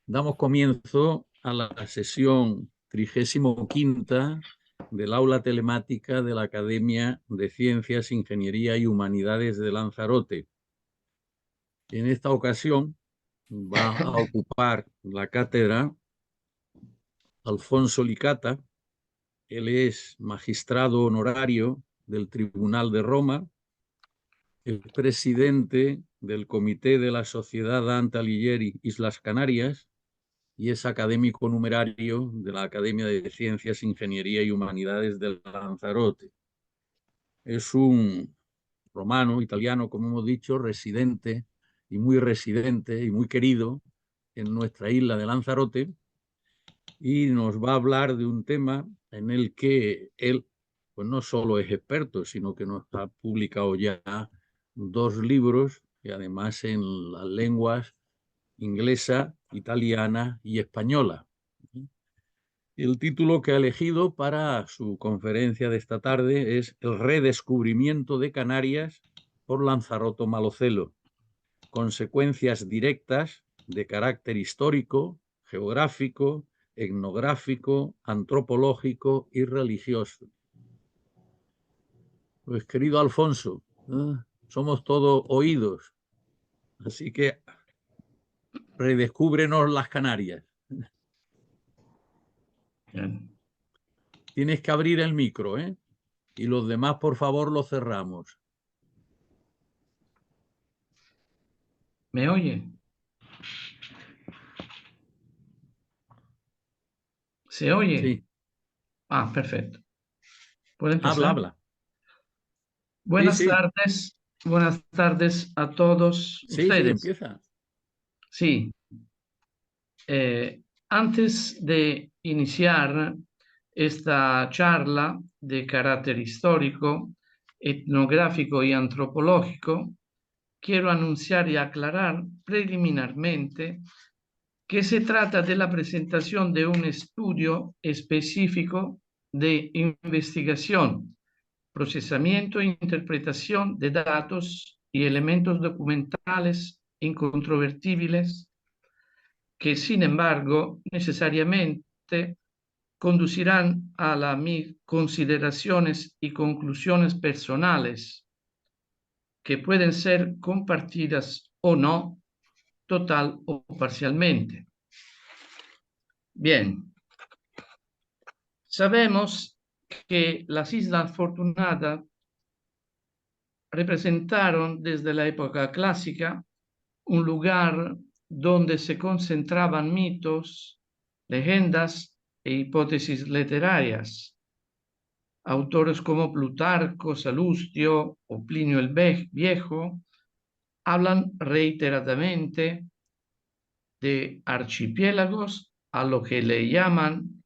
Damos comienzo a la sesión 35ª del aula telemática de la Academia de Ciencias, Ingeniería y Humanidades de Lanzarote. En esta ocasión va a ocupar la cátedra Alfonso Licata. Él es magistrado honorario del Tribunal de Roma, es presidente del Comité de la Sociedad Dante Alighieri Islas Canarias y es académico numerario de la Academia de Ciencias, Ingeniería y Humanidades de Lanzarote. Es un romano, italiano, como hemos dicho, residente y muy querido en nuestra isla de Lanzarote, y nos va a hablar de un tema en el que él pues no solo es experto, sino que nos ha publicado ya 2 libros, y además en las lenguas inglesa, italiana y española. El título que ha elegido para su conferencia de esta tarde es El redescubrimiento de Canarias por Lanzarote Malocelo, consecuencias directas de carácter histórico, geográfico, etnográfico, antropológico y religioso. Pues querido Alfonso, somos todos oídos, así que redescúbrenos las Canarias. Bien. Tienes que abrir el micro, ¿eh? Y los demás, por favor, lo cerramos. ¿Me oye? ¿Se oye? Sí, Ah, perfecto. ¿Puedo habla, empezar? habla. Sí, Buenas sí, tardes. Buenas tardes a todos sí, ustedes. empieza. Sí, antes de iniciar esta charla de carácter histórico, etnográfico y antropológico, quiero anunciar y aclarar preliminarmente que se trata de la presentación de un estudio específico de investigación, procesamiento e interpretación de datos y elementos documentales incontrovertibles que, sin embargo, necesariamente conducirán a las consideraciones y conclusiones personales que pueden ser compartidas o no, total o parcialmente. Bien, sabemos que las Islas Afortunadas representaron desde la época clásica un lugar donde se concentraban mitos, leyendas e hipótesis literarias. Autores como Plutarco, Salustio o Plinio el Viejo hablan reiteradamente de archipiélagos a lo que le llaman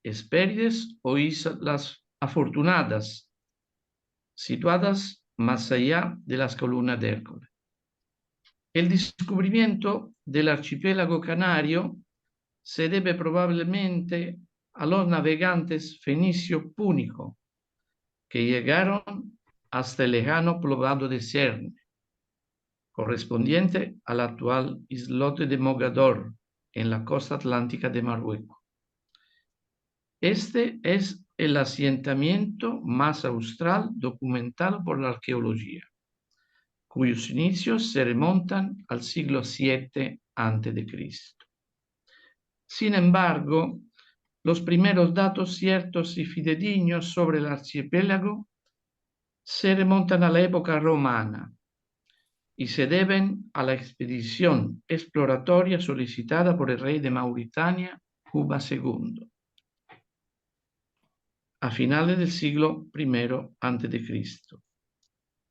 Hespérides o Islas Afortunadas, situadas más allá de las columnas de Hércules. El descubrimiento del archipiélago canario se debe probablemente a los navegantes fenicio-púnicos que llegaron hasta el lejano poblado de Cerne, correspondiente al actual islote de Mogador, en la costa atlántica de Marruecos. Este es el asentamiento más austral documentado por la arqueología, cuyos inicios se remontan al siglo VII a.C. Sin embargo, los primeros datos ciertos y fidedignos sobre el archipiélago se remontan a la época romana y se deben a la expedición exploratoria solicitada por el rey de Mauritania, Juba II, a finales del siglo I a.C.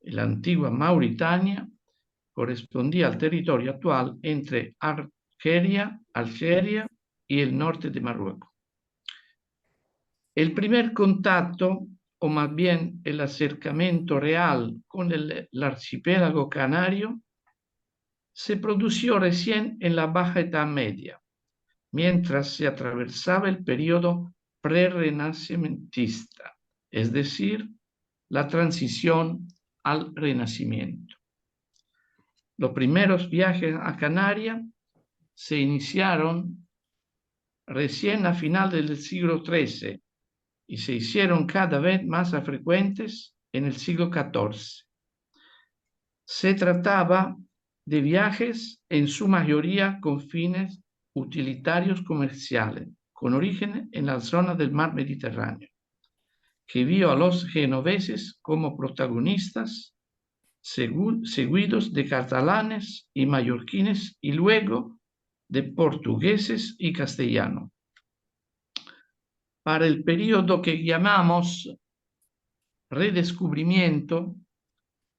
La antigua Mauritania correspondía al territorio actual entre Algeria y el norte de Marruecos. El primer contacto, o más bien el acercamiento real con el archipiélago canario, se produjo recién en la Baja Edad Media, mientras se atravesaba el periodo prerrenacentista, es decir, la transición al Renacimiento. Los primeros viajes a Canarias se iniciaron recién a final del siglo XIII y se hicieron cada vez más frecuentes en el siglo XIV. Se trataba de viajes en su mayoría con fines utilitarios comerciales, con origen en la zona del mar Mediterráneo, que vio a los genoveses como protagonistas, seguidos de catalanes y mallorquines y luego de portugueses y castellanos. Para el periodo que llamamos redescubrimiento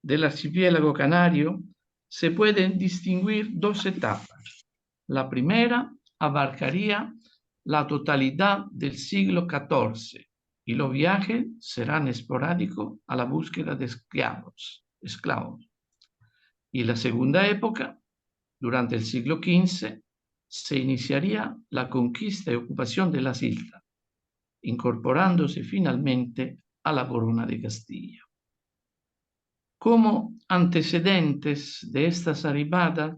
del archipiélago canario, se pueden distinguir dos etapas. La primera abarcaría la totalidad del siglo XIV y los viajes serán esporádicos a la búsqueda de esclavos. Y la segunda época, durante el siglo XV, se iniciaría la conquista y ocupación de las islas, incorporándose finalmente a la corona de Castilla. Como antecedentes de estas arribadas,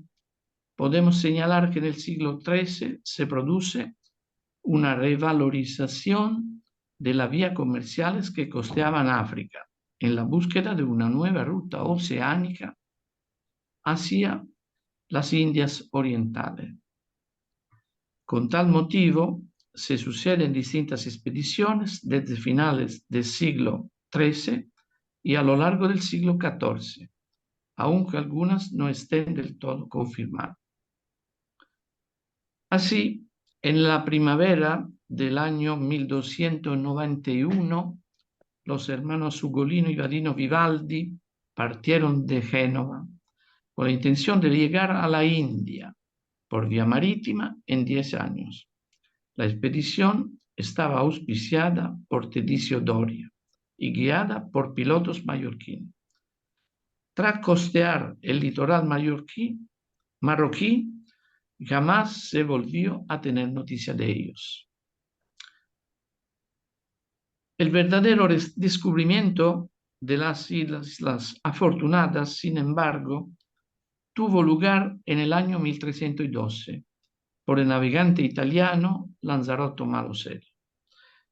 podemos señalar que en el siglo XIII se produce una revalorización de las vías comerciales que costeaban África en la búsqueda de una nueva ruta oceánica hacia las Indias Orientales. Con tal motivo, se suceden distintas expediciones desde finales del siglo XIII y a lo largo del siglo XIV, aunque algunas no estén del todo confirmadas. Así, en la primavera del año 1291, los hermanos Ugolino y Vadino Vivaldi partieron de Génova con la intención de llegar a la India por vía marítima en 10 años. La expedición estaba auspiciada por Tedicio Doria y guiada por pilotos mallorquines. Tras costear el litoral marroquí, jamás se volvió a tener noticia de ellos. El verdadero descubrimiento de las Islas Afortunadas, sin embargo, tuvo lugar en el año 1312 por el navegante italiano Lanzarote Maloserio.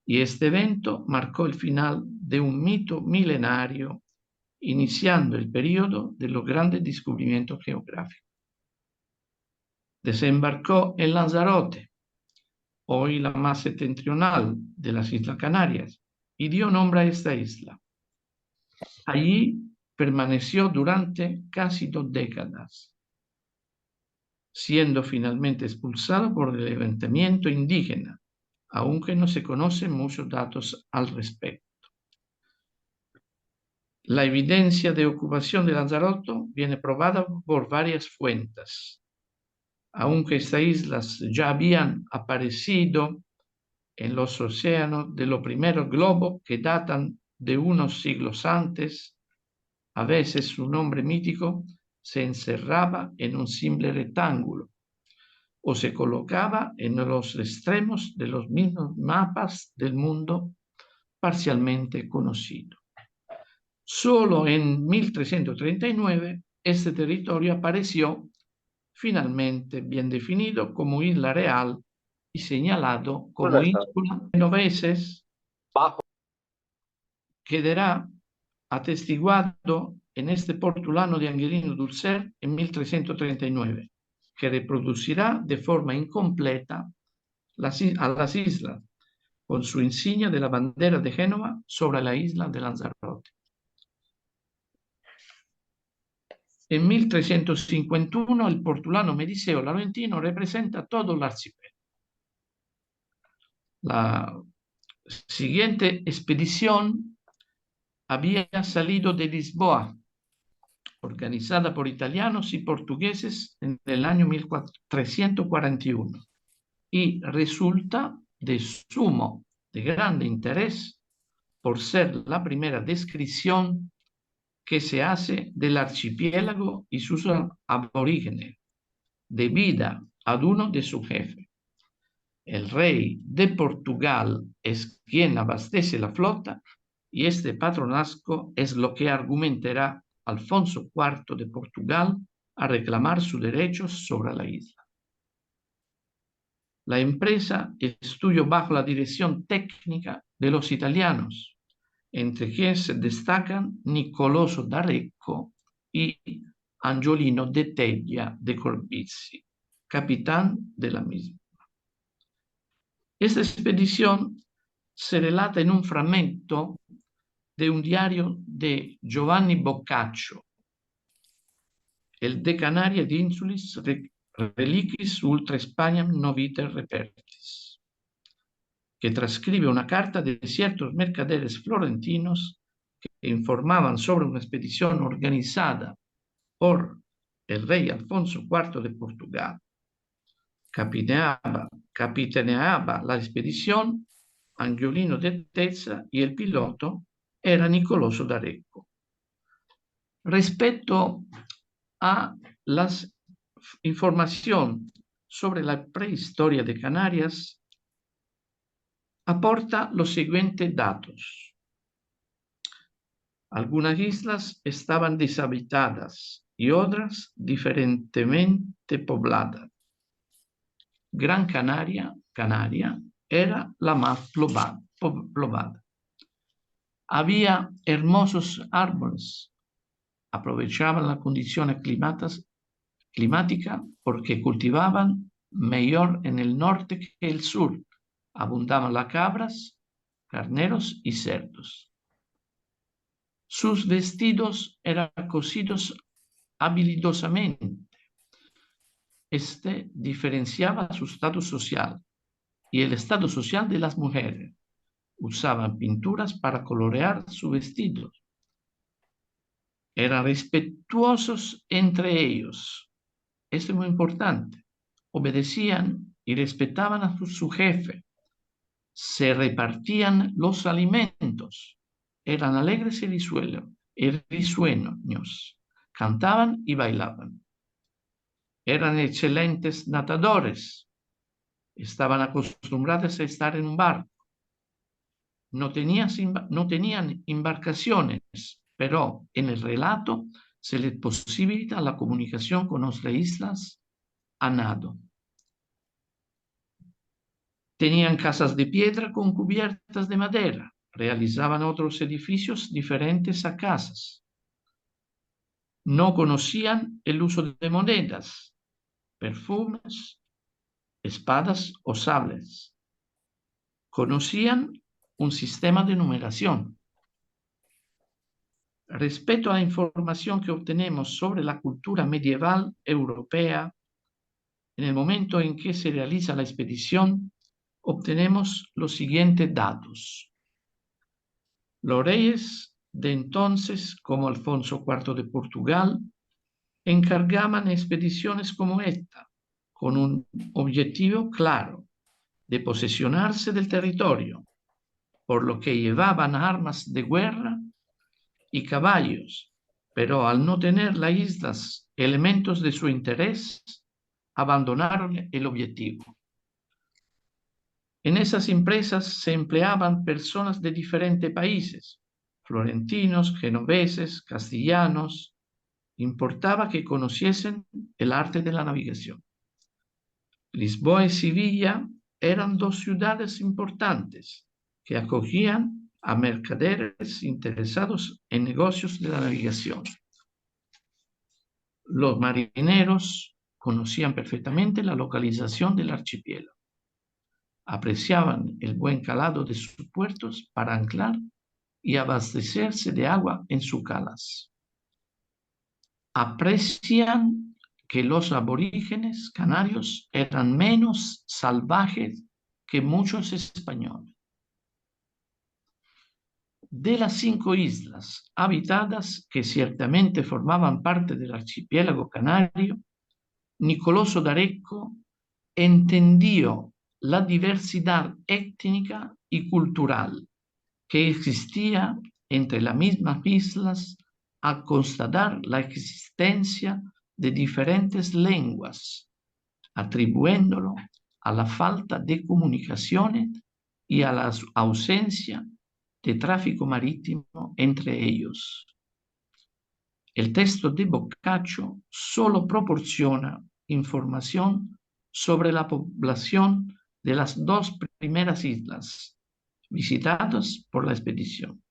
Y este evento marcó el final de un mito milenario, iniciando el periodo de los grandes descubrimientos geográficos. Desembarcó en Lanzarote, hoy la más septentrional de las Islas Canarias, y dio nombre a esta isla. Allí permaneció durante casi 2 décadas, siendo finalmente expulsado por el levantamiento indígena, aunque no se conocen muchos datos al respecto. La evidencia de ocupación de Lanzarote viene probada por varias fuentes. Aunque estas islas ya habían aparecido en los océanos de los primeros globos que datan de unos siglos antes, a veces su nombre mítico se encerraba en un simple rectángulo o se colocaba en los extremos de los mismos mapas del mundo parcialmente conocido. Solo en 1339 este territorio apareció finalmente bien definido como isla real y señalado como ínsula genoveses, quedará atestiguado en este portulano de Angelino Dulcer en 1339, que reproducirá de forma incompleta a las islas con su insignia de la bandera de Génova sobre la isla de Lanzarote. En 1351 el portulano Mediceo Laurentino representa todo el archipiélago. La siguiente expedición había salido de Lisboa, organizada por italianos y portugueses en el año 1341, y resulta de grande interés por ser la primera descripción que se hace del archipiélago y sus aborígenes, debida a uno de sus jefes. El rey de Portugal es quien abastece la flota y este patronazgo es lo que argumentará Alfonso IV de Portugal a reclamar sus derechos sobre la isla. La empresa estudió bajo la dirección técnica de los italianos, entre quienes se destacan Nicoloso d'Arecco y Angiolino de Teglia de Corbizzi, capitán de la misma. Esta expedición se relata en un fragmento de un diario de Giovanni Boccaccio, el de Canaria di Insulis Reliquis Ultra Spaniam Noviter Repertis, que transcribe una carta de ciertos mercaderes florentinos que informaban sobre una expedición organizada por el rey Alfonso IV de Portugal. Capitaneaba la expedición Angiolino de Tezza y el piloto era Nicoloso d'Arecco. Respecto a la información sobre la prehistoria de Canarias, aporta los siguientes datos. Algunas islas estaban deshabitadas y otras diferentemente pobladas. Gran Canaria era la más poblada. Había hermosos árboles. Aprovechaban la condición climática porque cultivaban mejor en el norte que el sur. Abundaban las cabras, carneros y cerdos. Sus vestidos eran cosidos habilidosamente. Este diferenciaba su estatus social y el estado social de las mujeres. Usaban pinturas para colorear su vestido. Eran respetuosos entre ellos. Esto es muy importante. Obedecían y respetaban a su jefe. Se repartían los alimentos. Eran alegres y risueños. Cantaban y bailaban. Eran excelentes nadadores. Estaban acostumbrados a estar en un barco. No tenían embarcaciones, pero en el relato se les posibilita la comunicación con otras islas a nado. Tenían casas de piedra con cubiertas de madera. Realizaban otros edificios diferentes a casas. No conocían el uso de monedas, perfumes, espadas o sables. Conocían un sistema de numeración. Respecto a la información que obtenemos sobre la cultura medieval europea, en el momento en que se realiza la expedición, obtenemos los siguientes datos. Los reyes de entonces, como Alfonso IV de Portugal, encargaban expediciones como esta, con un objetivo claro, de posesionarse del territorio, por lo que llevaban armas de guerra y caballos, pero al no tener las islas elementos de su interés, abandonaron el objetivo. En esas empresas se empleaban personas de diferentes países, florentinos, genoveses, castellanos. Importaba que conociesen el arte de la navegación. Lisboa y Sevilla eran dos ciudades importantes que acogían a mercaderes interesados en negocios de la navegación. Los marineros conocían perfectamente la localización del archipiélago. Apreciaban el buen calado de sus puertos para anclar y abastecerse de agua en sus calas. Aprecian que los aborígenes canarios eran menos salvajes que muchos españoles. De las 5 islas habitadas que ciertamente formaban parte del archipiélago canario, Nicoloso d'Arecco entendió la diversidad étnica y cultural que existía entre las mismas islas al constatar la existencia de diferentes lenguas, atribuyéndolo a la falta de comunicaciones y a la ausencia de tráfico marítimo entre ellos. El texto de Boccaccio solo proporciona información sobre la población de las dos primeras islas visitadas por la expedición.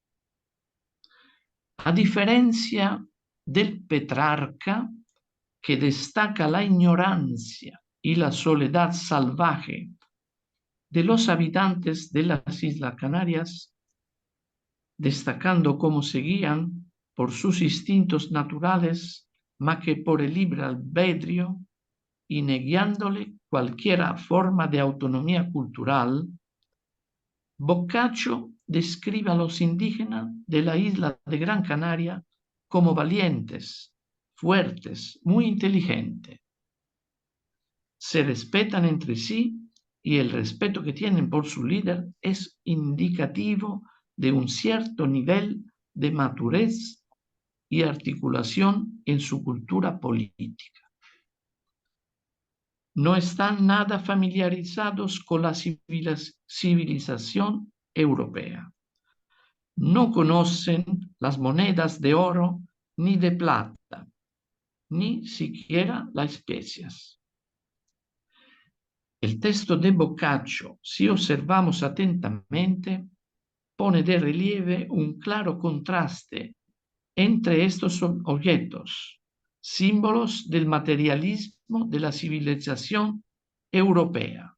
A diferencia del Petrarca, que destaca la ignorancia y la soledad salvaje de los habitantes de las Islas Canarias, destacando cómo seguían por sus instintos naturales más que por el libre albedrío y negándole cualquier forma de autonomía cultural, Boccaccio describe a los indígenas de la isla de Gran Canaria como valientes, fuertes, muy inteligentes. Se respetan entre sí y el respeto que tienen por su líder es indicativo de un cierto nivel de madurez y articulación en su cultura política. No están nada familiarizados con la civilización europea. No conocen las monedas de oro ni de plata, ni siquiera las especias. El texto de Boccaccio, si observamos atentamente, pone de relieve un claro contraste entre estos objetos, símbolos del materialismo de la civilización europea,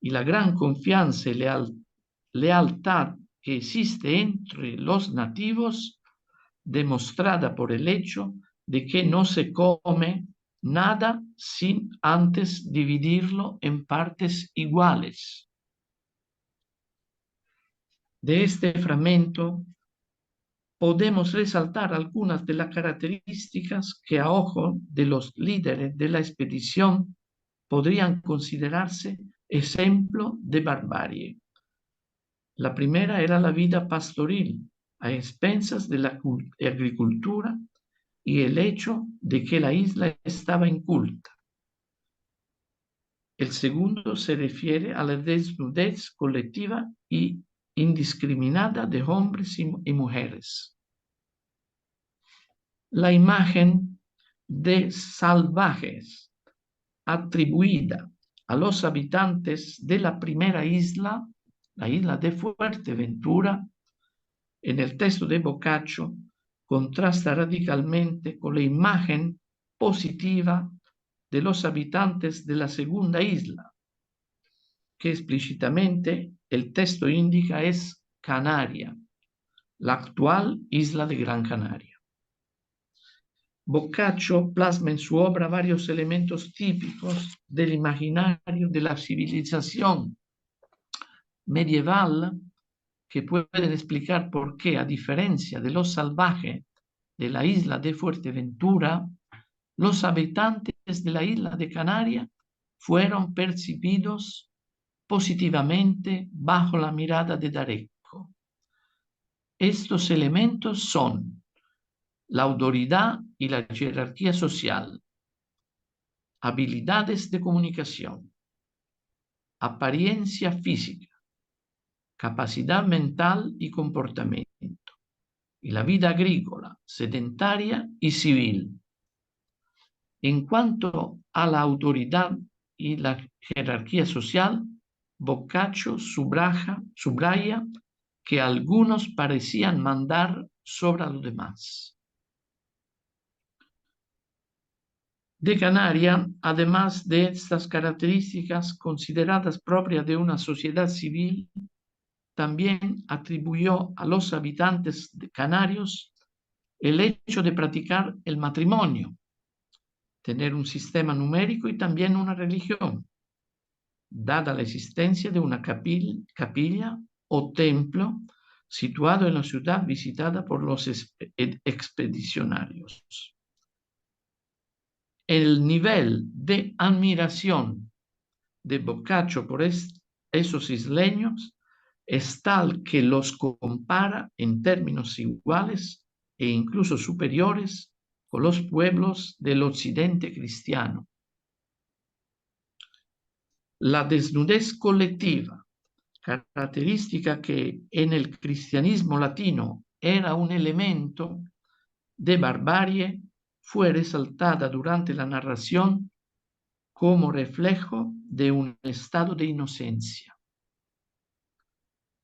y la gran confianza y lealtad que existe entre los nativos, demostrada por el hecho de que no se come nada sin antes dividirlo en partes iguales. De este fragmento podemos resaltar algunas de las características que a ojo de los líderes de la expedición podrían considerarse ejemplo de barbarie. La primera era la vida pastoril, a expensas de la agricultura y el hecho de que la isla estaba inculta. El segundo se refiere a la desnudez colectiva y indiscriminada de hombres y mujeres. La imagen de salvajes atribuida a los habitantes de la primera isla, la isla de Fuerteventura, en el texto de Boccaccio, contrasta radicalmente con la imagen positiva de los habitantes de la segunda isla, que explícitamente el texto indica es Canaria, la actual isla de Gran Canaria. Boccaccio plasma en su obra varios elementos típicos del imaginario de la civilización medieval que pueden explicar por qué, a diferencia de los salvajes de la isla de Fuerteventura, los habitantes de la isla de Canarias fueron percibidos positivamente bajo la mirada de D'Arecco. Estos elementos son la autoridad y la jerarquía social, habilidades de comunicación, apariencia física, capacidad mental y comportamiento, y la vida agrícola, sedentaria y civil. En cuanto a la autoridad y la jerarquía social, Boccaccio subraya que algunos parecían mandar sobre los demás. De Canarias, además de estas características consideradas propias de una sociedad civil, también atribuyó a los habitantes canarios el hecho de practicar el matrimonio, tener un sistema numérico y también una religión, dada la existencia de una capilla o templo situado en la ciudad visitada por los expedicionarios. El nivel de admiración de Boccaccio por esos isleños es tal que los compara en términos iguales e incluso superiores con los pueblos del occidente cristiano. La desnudez colectiva, característica que en el cristianismo latino era un elemento de barbarie, fue resaltada durante la narración como reflejo de un estado de inocencia.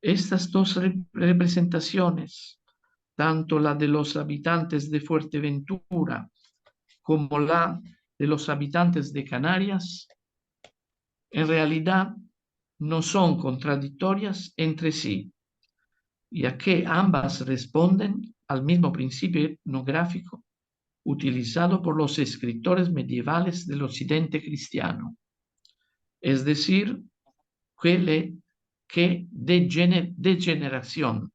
Estas dos representaciones, tanto la de los habitantes de Fuerteventura como la de los habitantes de Canarias, en realidad no son contradictorias entre sí, ya que ambas responden al mismo principio etnográfico utilizado por los escritores medievales del occidente cristiano, es decir, que de generación,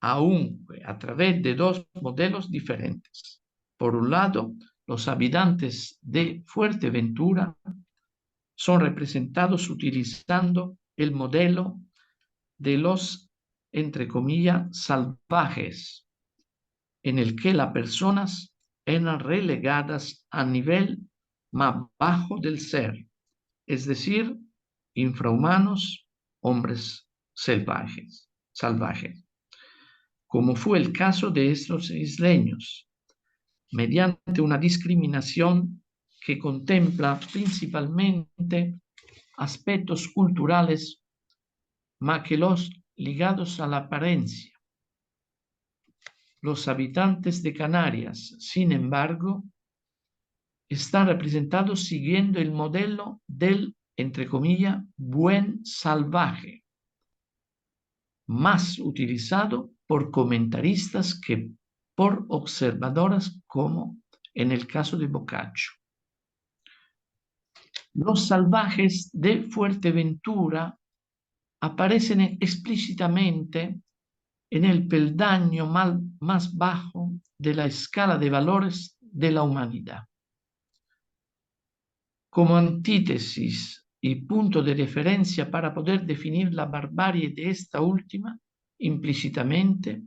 aún a través de dos modelos diferentes. Por un lado, los habitantes de Fuerteventura son representados utilizando el modelo de los, entre comillas, salvajes, en el que las personas eran relegadas a nivel más bajo del ser, es decir, infrahumanos, hombres salvajes, como fue el caso de estos isleños, mediante una discriminación que contempla principalmente aspectos culturales, más que los ligados a la apariencia. Los habitantes de Canarias, sin embargo, están representados siguiendo el modelo del, entre comillas, buen salvaje, más utilizado por comentaristas que por observadoras, como en el caso de Boccaccio. Los salvajes de Fuerteventura aparecen explícitamente en el peldaño más bajo de la escala de valores de la humanidad. Como antítesis y punto de referencia para poder definir la barbarie de esta última, implícitamente,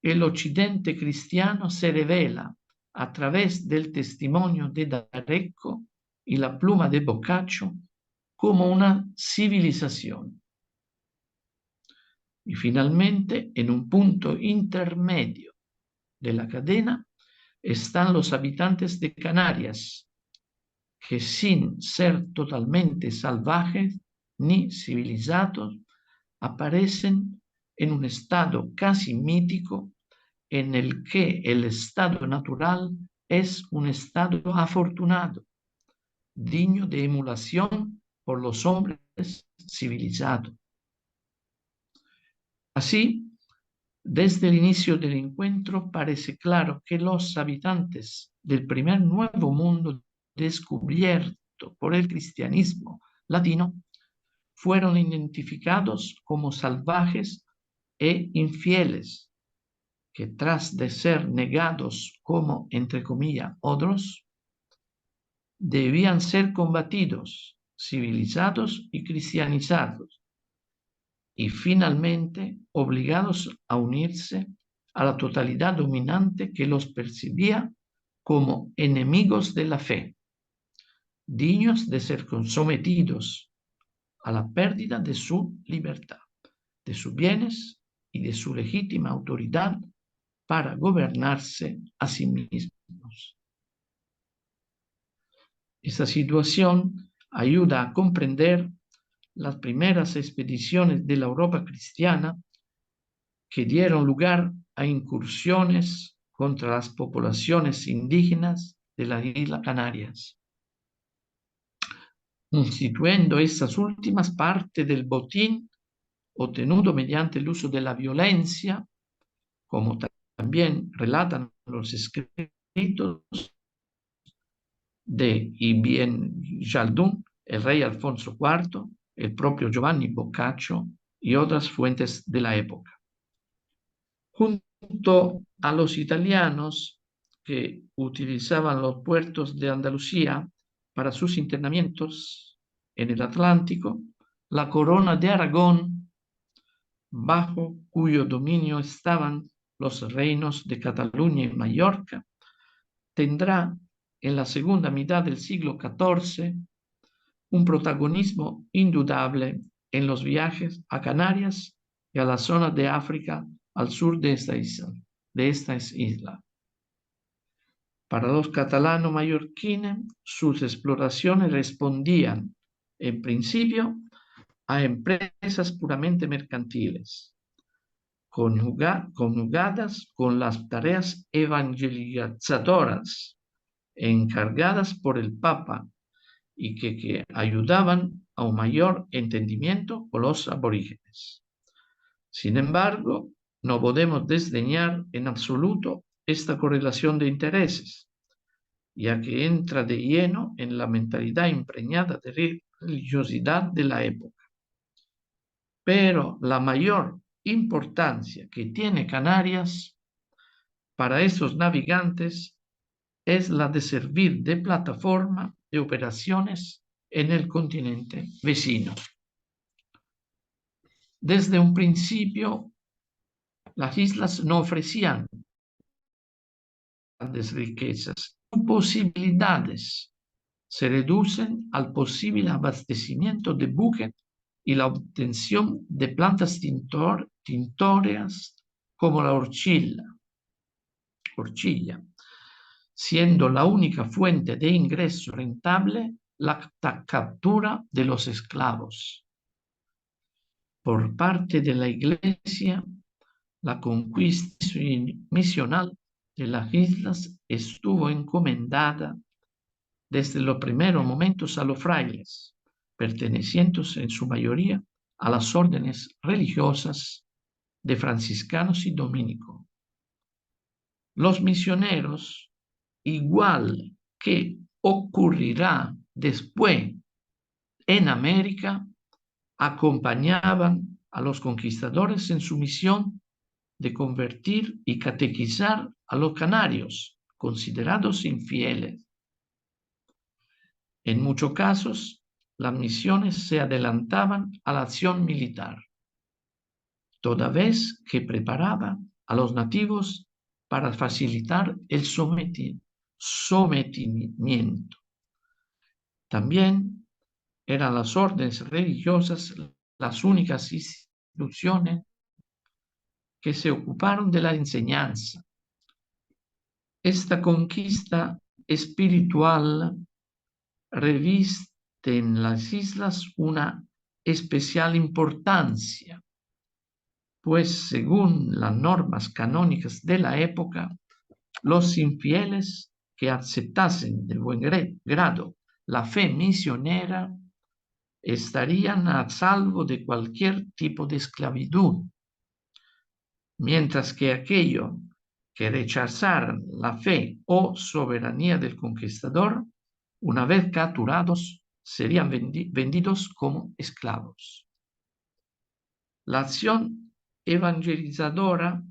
el occidente cristiano se revela a través del testimonio de D'Arrecco y la pluma de Boccaccio como una civilización. Y finalmente, en un punto intermedio de la cadena, están los habitantes de Canarias, que sin ser totalmente salvajes ni civilizados, aparecen en un estado casi mítico en el que el estado natural es un estado afortunado, digno de emulación por los hombres civilizados. Así, desde el inicio del encuentro parece claro que los habitantes del primer nuevo mundo descubierto por el cristianismo latino fueron identificados como salvajes e infieles, que tras de ser negados como, entre comillas, otros, debían ser combatidos, civilizados y cristianizados, y finalmente obligados a unirse a la totalidad dominante que los percibía como enemigos de la fe, dignos de ser sometidos a la pérdida de su libertad, de sus bienes y de su legítima autoridad para gobernarse a sí mismos. Esta situación ayuda a comprender las primeras expediciones de la Europa cristiana que dieron lugar a incursiones contra las poblaciones indígenas de las Islas Canarias, constituyendo estas últimas parte del botín obtenido mediante el uso de la violencia, como también relatan los escritos de Ibn Jaldún, el rey Alfonso IV, el propio Giovanni Boccaccio y otras fuentes de la época. Junto a los italianos que utilizaban los puertos de Andalucía para sus internamientos en el Atlántico, la corona de Aragón, bajo cuyo dominio estaban los reinos de Cataluña y Mallorca, tendrá en la segunda mitad del siglo XIV un protagonismo indudable en los viajes a Canarias y a la zona de África al sur de estas islas. Para los catalanos mallorquines, sus exploraciones respondían en principio, a empresas puramente mercantiles, conjugadas con las tareas evangelizadoras encargadas por el Papa y que ayudaban a un mayor entendimiento con los aborígenes. Sin embargo, no podemos desdeñar en absoluto esta correlación de intereses, ya que entra de lleno en la mentalidad impregnada de religiosidad de la época. Pero la mayor importancia que tiene Canarias para esos navegantes es la de servir de plataforma de operaciones en el continente vecino. Desde un principio, las islas no ofrecían grandes riquezas, posibilidades se reducen al posible abastecimiento de buques y la obtención de plantas tintóreas como la horchilla, siendo la única fuente de ingreso rentable la captura de los esclavos. Por parte de la Iglesia, la conquista misional de las islas estuvo encomendada desde los primeros momentos a los frailes, pertenecientes en su mayoría a las órdenes religiosas de franciscanos y dominicos. Los misioneros, igual que ocurrirá después en América, acompañaban a los conquistadores en su misión de convertir y catequizar a los canarios, considerados infieles. En muchos casos, las misiones se adelantaban a la acción militar, toda vez que preparaban a los nativos para facilitar el sometimiento. También eran las órdenes religiosas las únicas instituciones que se ocuparon de la enseñanza. Esta conquista espiritual reviste en las islas una especial importancia, pues según las normas canónicas de la época, los infieles que aceptasen de buen grado la fe misionera estarían a salvo de cualquier tipo de esclavitud, mientras que aquellos que rechazaran la fe o soberanía del conquistador, una vez capturados, serían vendidos como esclavos. La acción evangelizadora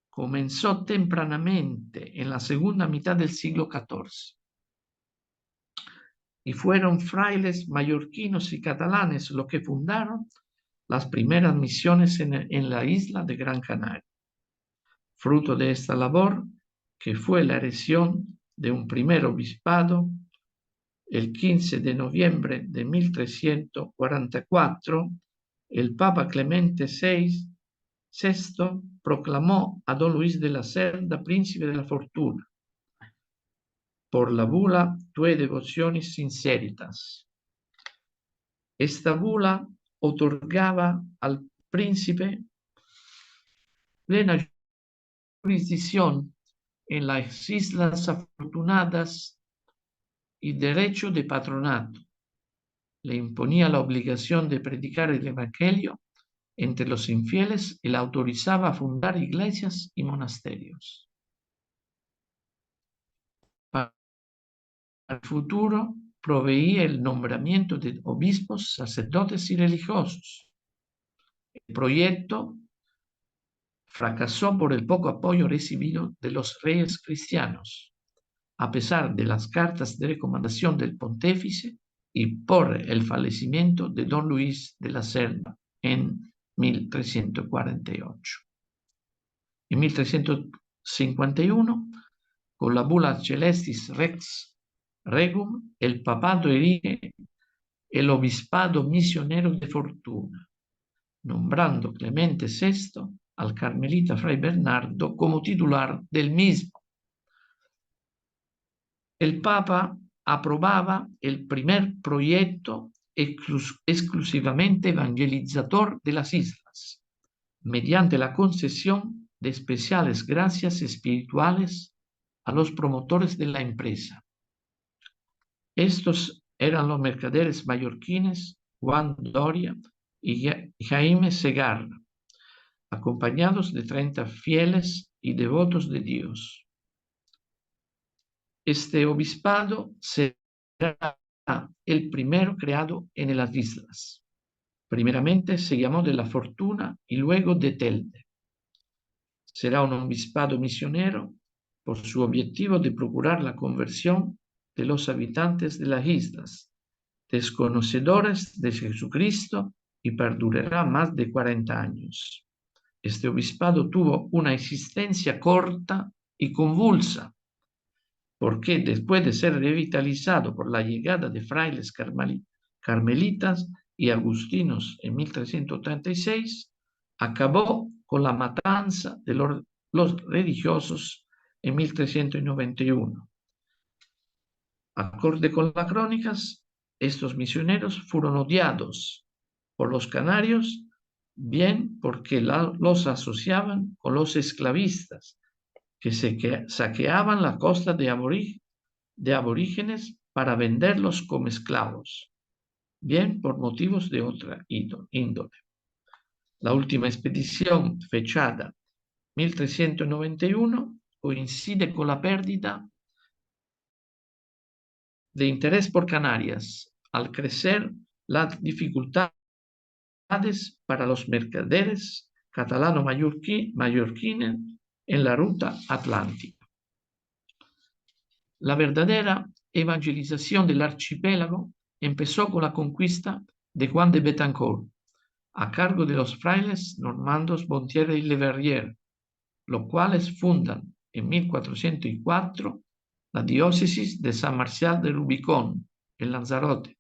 comenzó tempranamente en la segunda mitad del siglo XIV y fueron frailes mallorquinos y catalanes los que fundaron las primeras misiones en la isla de Gran Canaria. Fruto de esta labor, que fue la erección de un primer obispado, el 15 de noviembre de 1344, el Papa Clemente VI proclamó a don Luis de la Cerda príncipe de la fortuna por la bula Tue Devotionis Sinceritas. Esta bula otorgaba al príncipe plena jurisdicción en las islas afortunadas y derecho de patronato. Le imponía la obligación de predicar el evangelio entre los infieles y la autorizaba a fundar iglesias y monasterios. Para el futuro proveía el nombramiento de obispos, sacerdotes y religiosos. El proyecto fracasó por el poco apoyo recibido de los reyes cristianos, a pesar de las cartas de recomendación del pontífice y por el fallecimiento de don Luis de la Cerda en 1348. En 1351, con la bula Celestis Rex Regum, el papado erige el obispado misionero de fortuna, nombrando Clemente VI al carmelita Fray Bernardo como titular del mismo. El Papa aprobaba el primer proyecto exclusivamente evangelizador de las islas, mediante la concesión de especiales gracias espirituales a los promotores de la empresa. Estos eran los mercaderes mallorquines Juan Doria y Jaime Segarra, acompañados de 30 fieles y devotos de Dios. Este obispado será el primero creado en las islas. Primeramente se llamó de la Fortuna y luego de Telde. Será un obispado misionero por su objetivo de procurar la conversión de los habitantes de las islas, desconocedores de Jesucristo, y perdurará más de 40 años. Este obispado tuvo una existencia corta y convulsa, porque después de ser revitalizado por la llegada de frailes carmelitas y agustinos en 1336, acabó con la matanza de los religiosos en 1391. Acorde con las crónicas, estos misioneros fueron odiados por los canarios, bien porque los asociaban con los esclavistas, que saqueaban la costa de aborígenes para venderlos como esclavos, bien por motivos de otra índole. La última expedición, fechada 1391, coincide con la pérdida de interés por Canarias, al crecer las dificultades para los mercaderes catalano-mallorquines en la ruta atlántica. La verdadera evangelización del archipiélago empezó con la conquista de Juan de Betancourt, a cargo de los frailes normandos Bontier y Leverrier, los cuales fundan en 1404 la diócesis de San Marcial de Rubicón, en Lanzarote.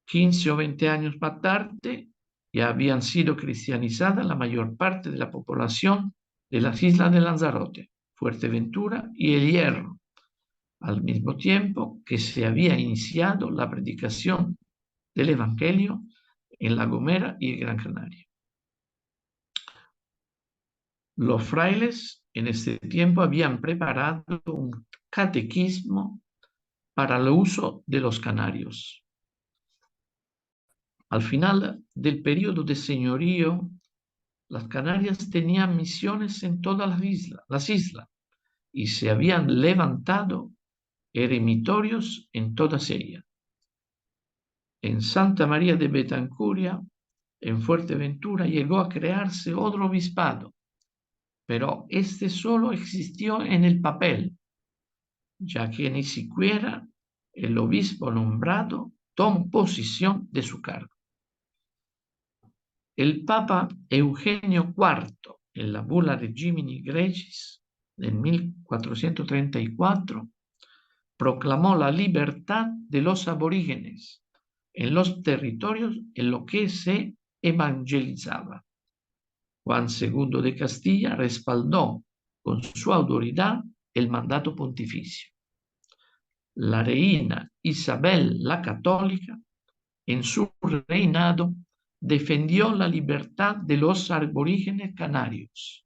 15 o 20 años más tarde ya habían sido cristianizadas la mayor parte de la población de las islas de Lanzarote, Fuerteventura y El Hierro, al mismo tiempo que se había iniciado la predicación del Evangelio en La Gomera y Gran Canaria. Los frailes en este tiempo habían preparado un catequismo para el uso de los canarios. Al final del periodo de señorío, las Canarias tenían misiones en todas las islas y se habían levantado eremitorios en todas ellas. En Santa María de Betancuria, en Fuerteventura, llegó a crearse otro obispado, pero este solo existió en el papel, ya que ni siquiera el obispo nombrado tomó posesión de su cargo. El Papa Eugenio IV, en la bula Regimini Graecis de 1434, proclamó la libertad de los aborígenes en los territorios en los que se evangelizaba. Juan II de Castilla respaldó con su autoridad el mandato pontificio. La reina Isabel la Católica, en su reinado, defendió la libertad de los aborígenes canarios.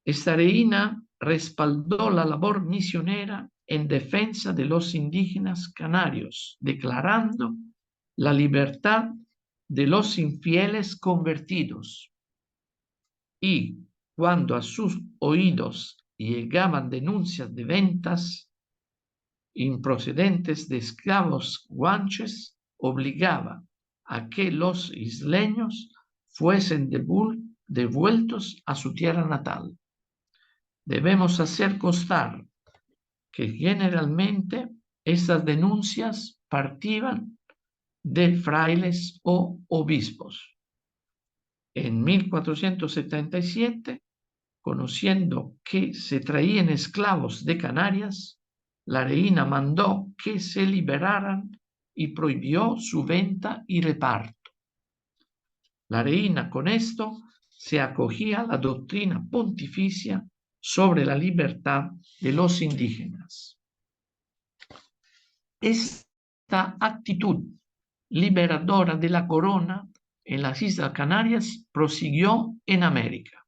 Esta reina respaldó la labor misionera en defensa de los indígenas canarios, declarando la libertad de los infieles convertidos. Y cuando a sus oídos llegaban denuncias de ventas improcedentes de esclavos guanches, obligaba a que los isleños fuesen devueltos a su tierra natal. Debemos hacer constar que generalmente estas denuncias partían de frailes o obispos. En 1477, conociendo que se traían esclavos de Canarias, la reina mandó que se liberaran y prohibió su venta y reparto. La reina con esto se acogía a la doctrina pontificia sobre la libertad de los indígenas. Esta esta actitud liberadora de la corona en las Islas Canarias prosiguió en América,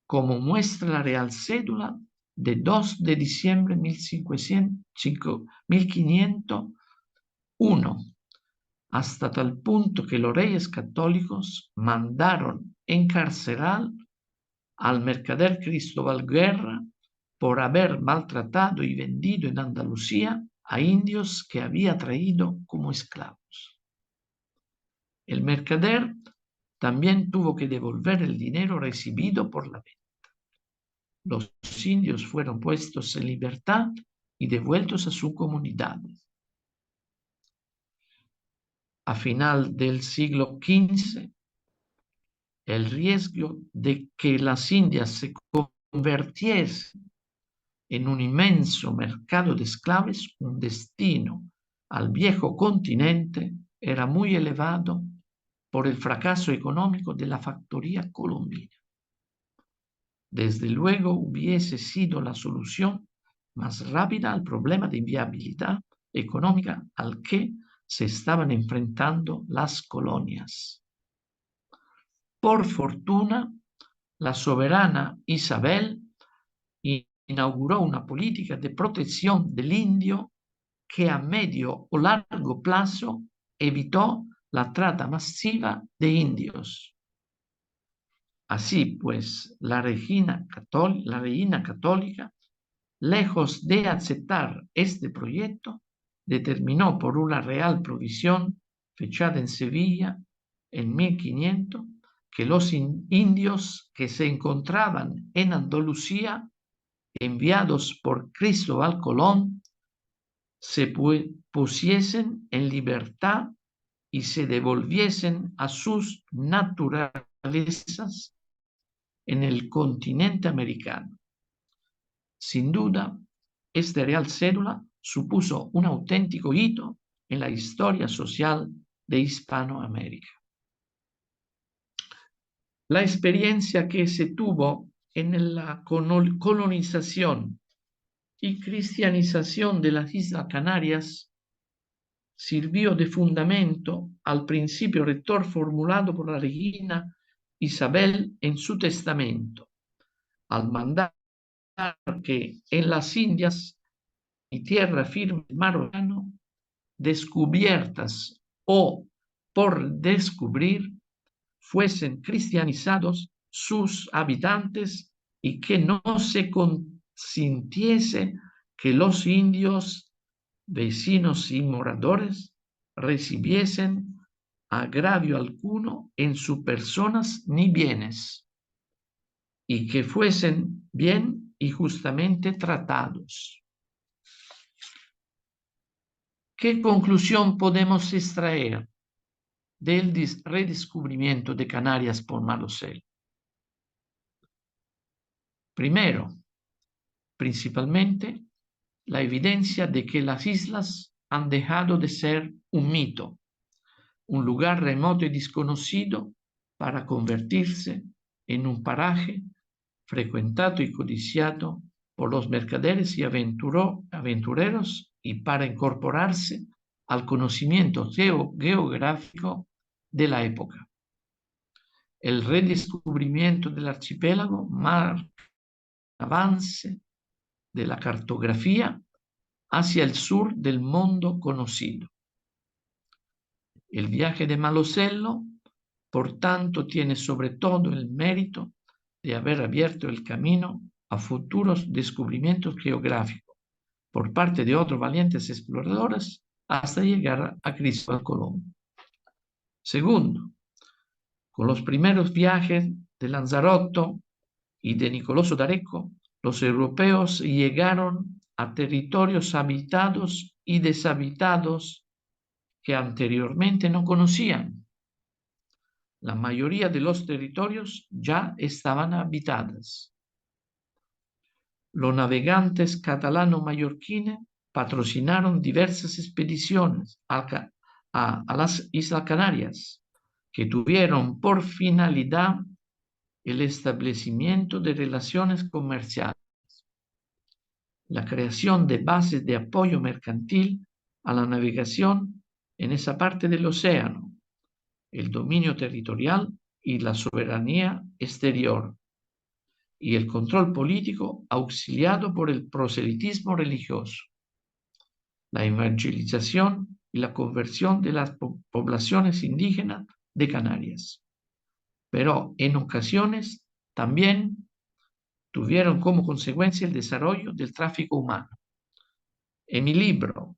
como muestra la Real Cédula de 2 de diciembre de 1501, hasta tal punto que los reyes católicos mandaron encarcelar al mercader Cristóbal Guerra por haber maltratado y vendido en Andalucía a indios que había traído como esclavos. El mercader también tuvo que devolver el dinero recibido por la venta. Los indios fueron puestos en libertad y devueltos a su comunidad. A final del siglo XV, el riesgo de que las Indias se convirtiesen en un inmenso mercado de esclavos, un destino al viejo continente, era muy elevado por el fracaso económico de la factoría colombina. Desde luego hubiese sido la solución más rápida al problema de inviabilidad económica al que se estaban enfrentando las colonias. Por fortuna, la soberana Isabel inauguró una política de protección del indio que a medio o largo plazo evitó la trata masiva de indios. Así pues, la reina católica, lejos de aceptar este proyecto, determinó por una real provisión fechada en Sevilla en 1500 que los indios que se encontraban en Andalucía, enviados por Cristóbal Colón, se pusiesen en libertad y se devolviesen a sus naturalezas en el continente americano. Sin duda, esta Real Cédula supuso un auténtico hito en la historia social de Hispanoamérica. La experiencia que se tuvo en la colonización y cristianización de las Islas Canarias sirvió de fundamento al principio rector formulado por la reina Isabel en su testamento, al mandar que en las Indias y tierra firme del mar Océano, descubiertas o por descubrir, fuesen cristianizados sus habitantes y que no se consintiese que los indios, vecinos y moradores, recibiesen agravio alguno en sus personas ni bienes, y que fuesen bien y justamente tratados. ¿Qué conclusión podemos extraer del redescubrimiento de Canarias por Marocel? Primero, principalmente, la evidencia de que las islas han dejado de ser un mito, un lugar remoto y desconocido, para convertirse en un paraje frecuentado y codiciado por los mercaderes y aventureros, y para incorporarse al conocimiento geográfico de la época. El redescubrimiento del archipiélago marca el avance de la cartografía hacia el sur del mundo conocido. El viaje de Malocello, por tanto, tiene sobre todo el mérito de haber abierto el camino a futuros descubrimientos geográficos por parte de otros valientes exploradores hasta llegar a Cristóbal Colón. Segundo, con los primeros viajes de Lanzarote y de Nicolás d'Areco, los europeos llegaron a territorios habitados y deshabitados que anteriormente no conocían. La mayoría de los territorios ya estaban habitados. Los navegantes catalano-mallorquines patrocinaron diversas expediciones a las Islas Canarias, que tuvieron por finalidad el establecimiento de relaciones comerciales, la creación de bases de apoyo mercantil a la navegación en esa parte del océano, el dominio territorial y la soberanía exterior, y el control político auxiliado por el proselitismo religioso, la evangelización y la conversión de las poblaciones indígenas de Canarias. Pero en ocasiones también tuvieron como consecuencia el desarrollo del tráfico humano. En mi libro,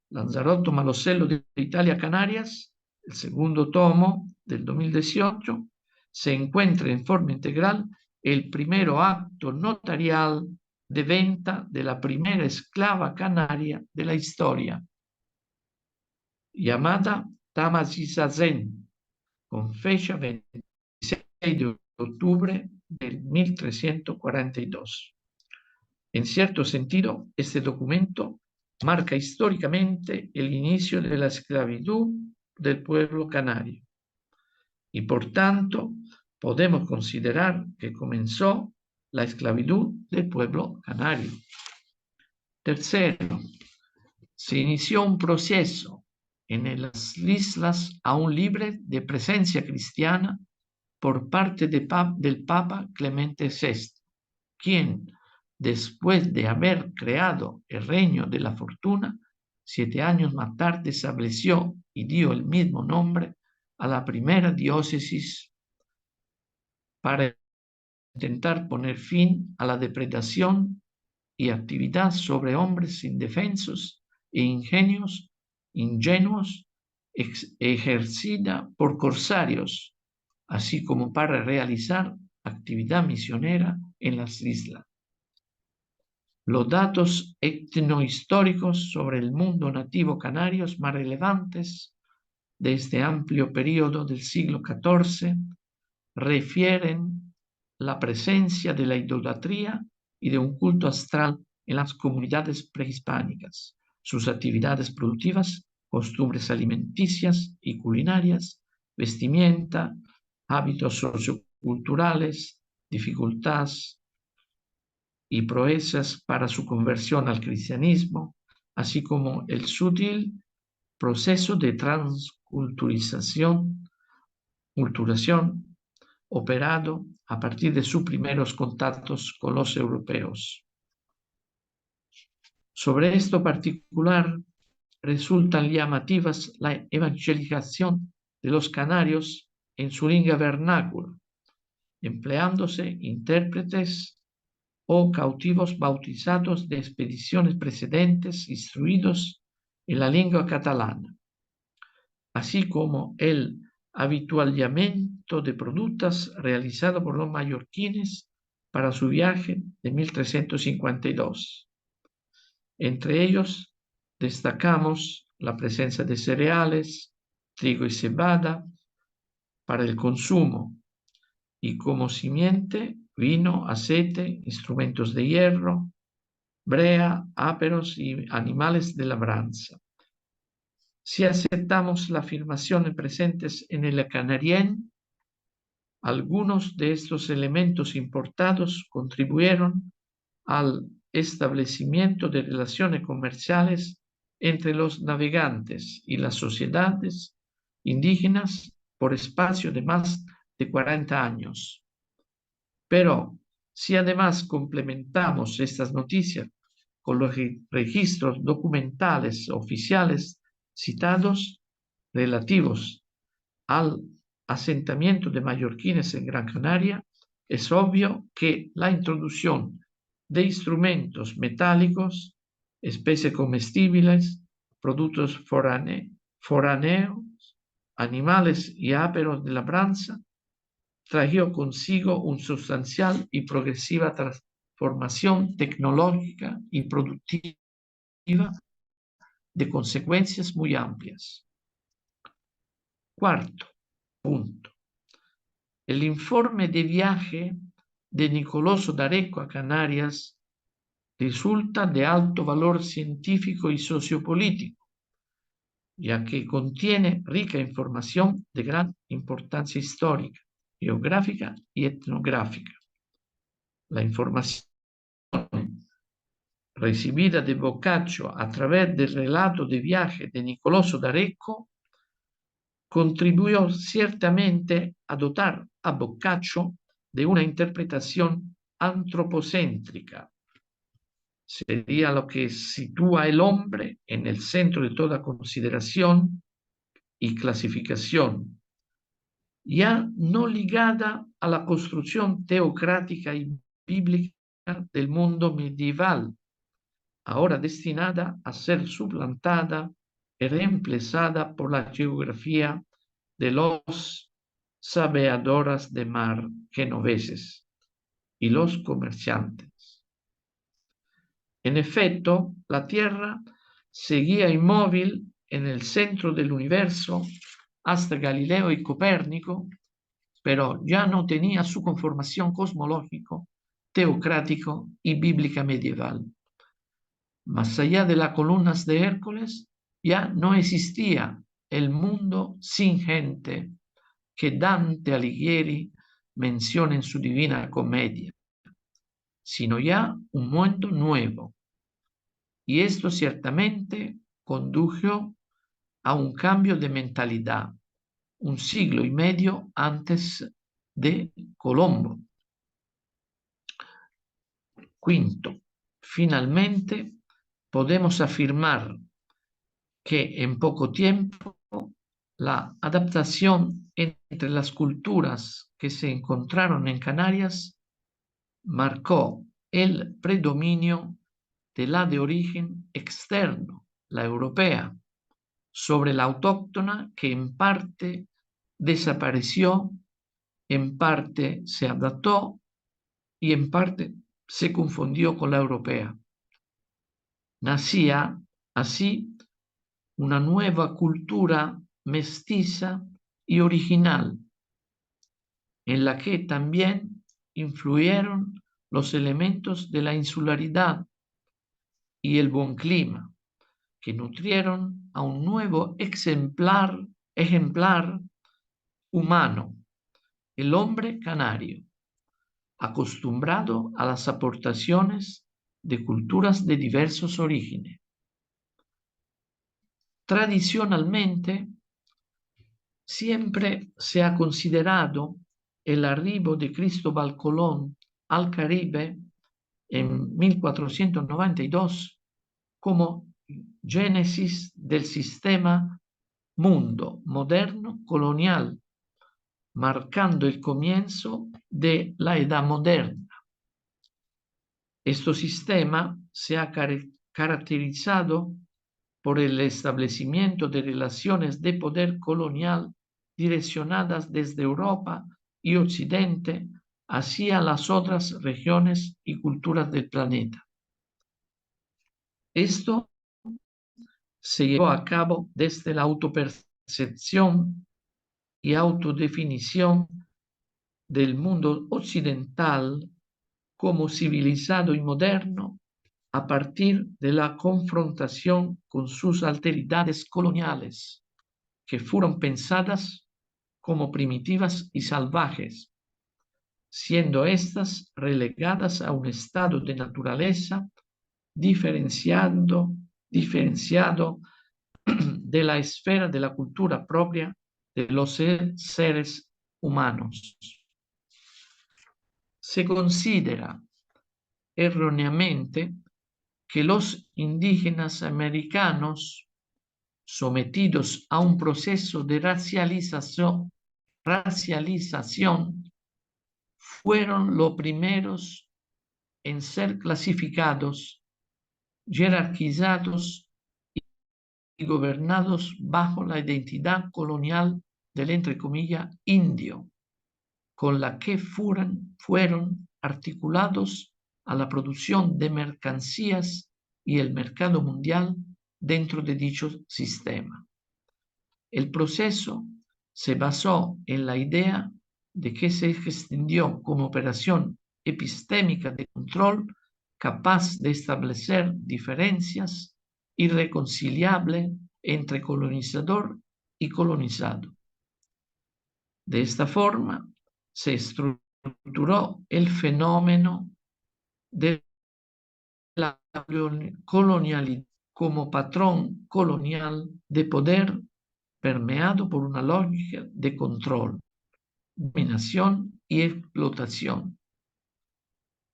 Lanzarote Malosello de Italia Canarias, el segundo tomo del 2018, se encuentra en forma integral el primero acto notarial de venta de la primera esclava canaria de la historia, llamada Tamazizazen, con fecha 26 de octubre del 1342. En cierto sentido, este documento marca históricamente el inicio de la esclavitud del pueblo canario y por tanto podemos considerar que comenzó la esclavitud del pueblo canario. Tercero, se inició un proceso en las islas aún libres de presencia cristiana por parte del Papa Clemente VI, quien, después de haber creado el Reino de la Fortuna, 7 años más tarde estableció y dio el mismo nombre a la primera diócesis para intentar poner fin a la depredación y actividad sobre hombres indefensos e ingenuos ejercida por corsarios, así como para realizar actividad misionera en las islas. Los datos etnohistóricos sobre el mundo nativo canario más relevantes de este amplio periodo del siglo XIV refieren la presencia de la idolatría y de un culto astral en las comunidades prehispánicas, sus actividades productivas, costumbres alimenticias y culinarias, vestimenta, hábitos socioculturales, dificultades y proezas para su conversión al cristianismo, así como el sutil proceso de transculturación operado a partir de sus primeros contactos con los europeos. Sobre esto particular, resultan llamativas la evangelización de los canarios en su lengua vernácula, empleándose intérpretes o cautivos bautizados de expediciones precedentes instruidos en la lengua catalana, así como el habituallamiento de productos realizado por los mallorquines para su viaje de 1352. Entre ellos destacamos la presencia de cereales, trigo y cebada para el consumo y como simiente vino, aceite, instrumentos de hierro, brea, áperos y animales de labranza. Si aceptamos la afirmación presentes en el canarién, algunos de estos elementos importados contribuyeron al establecimiento de relaciones comerciales entre los navegantes y las sociedades indígenas por espacio de más de 40 años. Pero si además complementamos estas noticias con los registros documentales oficiales citados relativos al asentamiento de mallorquines en Gran Canaria, es obvio que la introducción de instrumentos metálicos, especies comestibles, productos foráneos, animales y áperos de labranza, trajo consigo una sustancial y progresiva transformación tecnológica y productiva de consecuencias muy amplias. Cuarto punto. El informe de viaje de Nicoloso D'Areco a Canarias resulta de alto valor científico y sociopolítico, ya que contiene rica información de gran importancia histórica, geográfica y etnográfica. La información recibida de Boccaccio a través del relato de viaje de Nicoloso d'Arecco, contribuyó ciertamente a dotar a Boccaccio de una interpretación antropocéntrica. Sería lo que sitúa el hombre en el centro de toda consideración y clasificación, ya no ligada a la construcción teocrática y bíblica del mundo medieval, ahora destinada a ser suplantada y reemplazada por la geografía de los sabeadores de mar genoveses y los comerciantes. En efecto, la Tierra seguía inmóvil en el centro del universo hasta Galileo y Copérnico, pero ya no tenía su conformación cosmológico, teocrático y bíblica medieval. Más allá de las columnas de Hércules, ya no existía el mundo sin gente que Dante Alighieri menciona en su Divina Comedia, sino ya un mundo nuevo. Y esto ciertamente condujo a un cambio de mentalidad, un siglo y medio antes de Colombo. Quinto, finalmente podemos afirmar que en poco tiempo la adaptación entre las culturas que se encontraron en Canarias marcó el predominio de la de origen externo, la europea, sobre la autóctona que en parte desapareció, en parte se adaptó y en parte se confundió con la europea. Nacía así una nueva cultura mestiza y original, en la que también influyeron los elementos de la insularidad y el buen clima, que nutrieron a un nuevo ejemplar humano, el hombre canario, acostumbrado a las aportaciones de culturas de diversos orígenes. Tradicionalmente, siempre se ha considerado el arribo de Cristóbal Colón al Caribe en 1492 como génesis del sistema mundo moderno colonial, marcando el comienzo de la Edad Moderna. Este sistema se ha caracterizado por el establecimiento de relaciones de poder colonial direccionadas desde Europa y Occidente hacia las otras regiones y culturas del planeta. Esto se llevó a cabo desde la autopercepción y autodefinición del mundo occidental como civilizado y moderno a partir de la confrontación con sus alteridades coloniales, que fueron pensadas como primitivas y salvajes, siendo éstas relegadas a un estado de naturaleza diferenciado de la esfera de la cultura propia de los seres humanos. Se considera erróneamente que los indígenas americanos, sometidos a un proceso de racialización, fueron los primeros en ser clasificados, jerarquizados y gobernados bajo la identidad colonial del, entre comillas, indio, con la que fueron articulados a la producción de mercancías y el mercado mundial dentro de dicho sistema. El proceso se basó en la idea de que se extendió como operación epistémica de control capaz de establecer diferencias irreconciliables entre colonizador y colonizado. De esta forma, se estructuró el fenómeno de la colonialidad como patrón colonial de poder permeado por una lógica de control, dominación y explotación.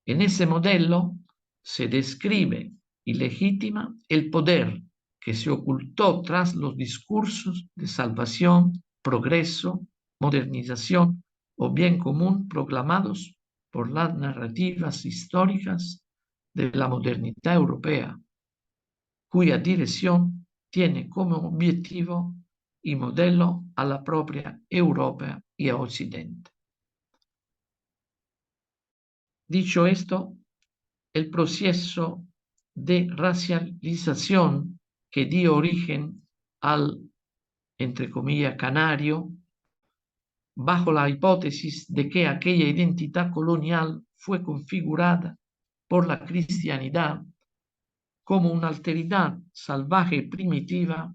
En ese modelo se describe y legitima el poder que se ocultó tras los discursos de salvación, progreso, modernización o bien común proclamados por las narrativas históricas de la modernidad europea, cuya dirección tiene como objetivo y modelo a la propia Europa y a Occidente. Dicho esto, el proceso de racialización que dio origen al, entre comillas, canario, bajo la hipótesis de que aquella identidad colonial fue configurada por la cristianidad como una alteridad salvaje y primitiva,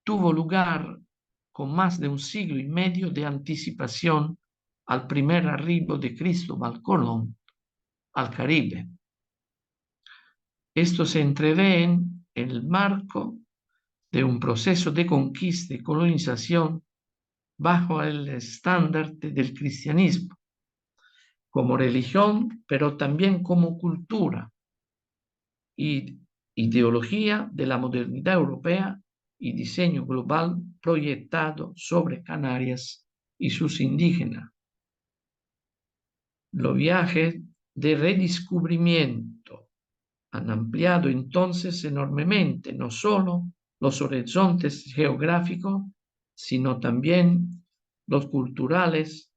tuvo lugar con más de un siglo y medio de anticipación al primer arribo de Cristóbal Colón al Caribe. Esto se entrevé en el marco de un proceso de conquista y colonización bajo el estandarte del cristianismo, como religión, pero también como cultura y ideología de la modernidad europea y diseño global proyectado sobre Canarias y sus indígenas. Los viajes de redescubrimiento han ampliado entonces enormemente no solo los horizontes geográficos, sino también los culturales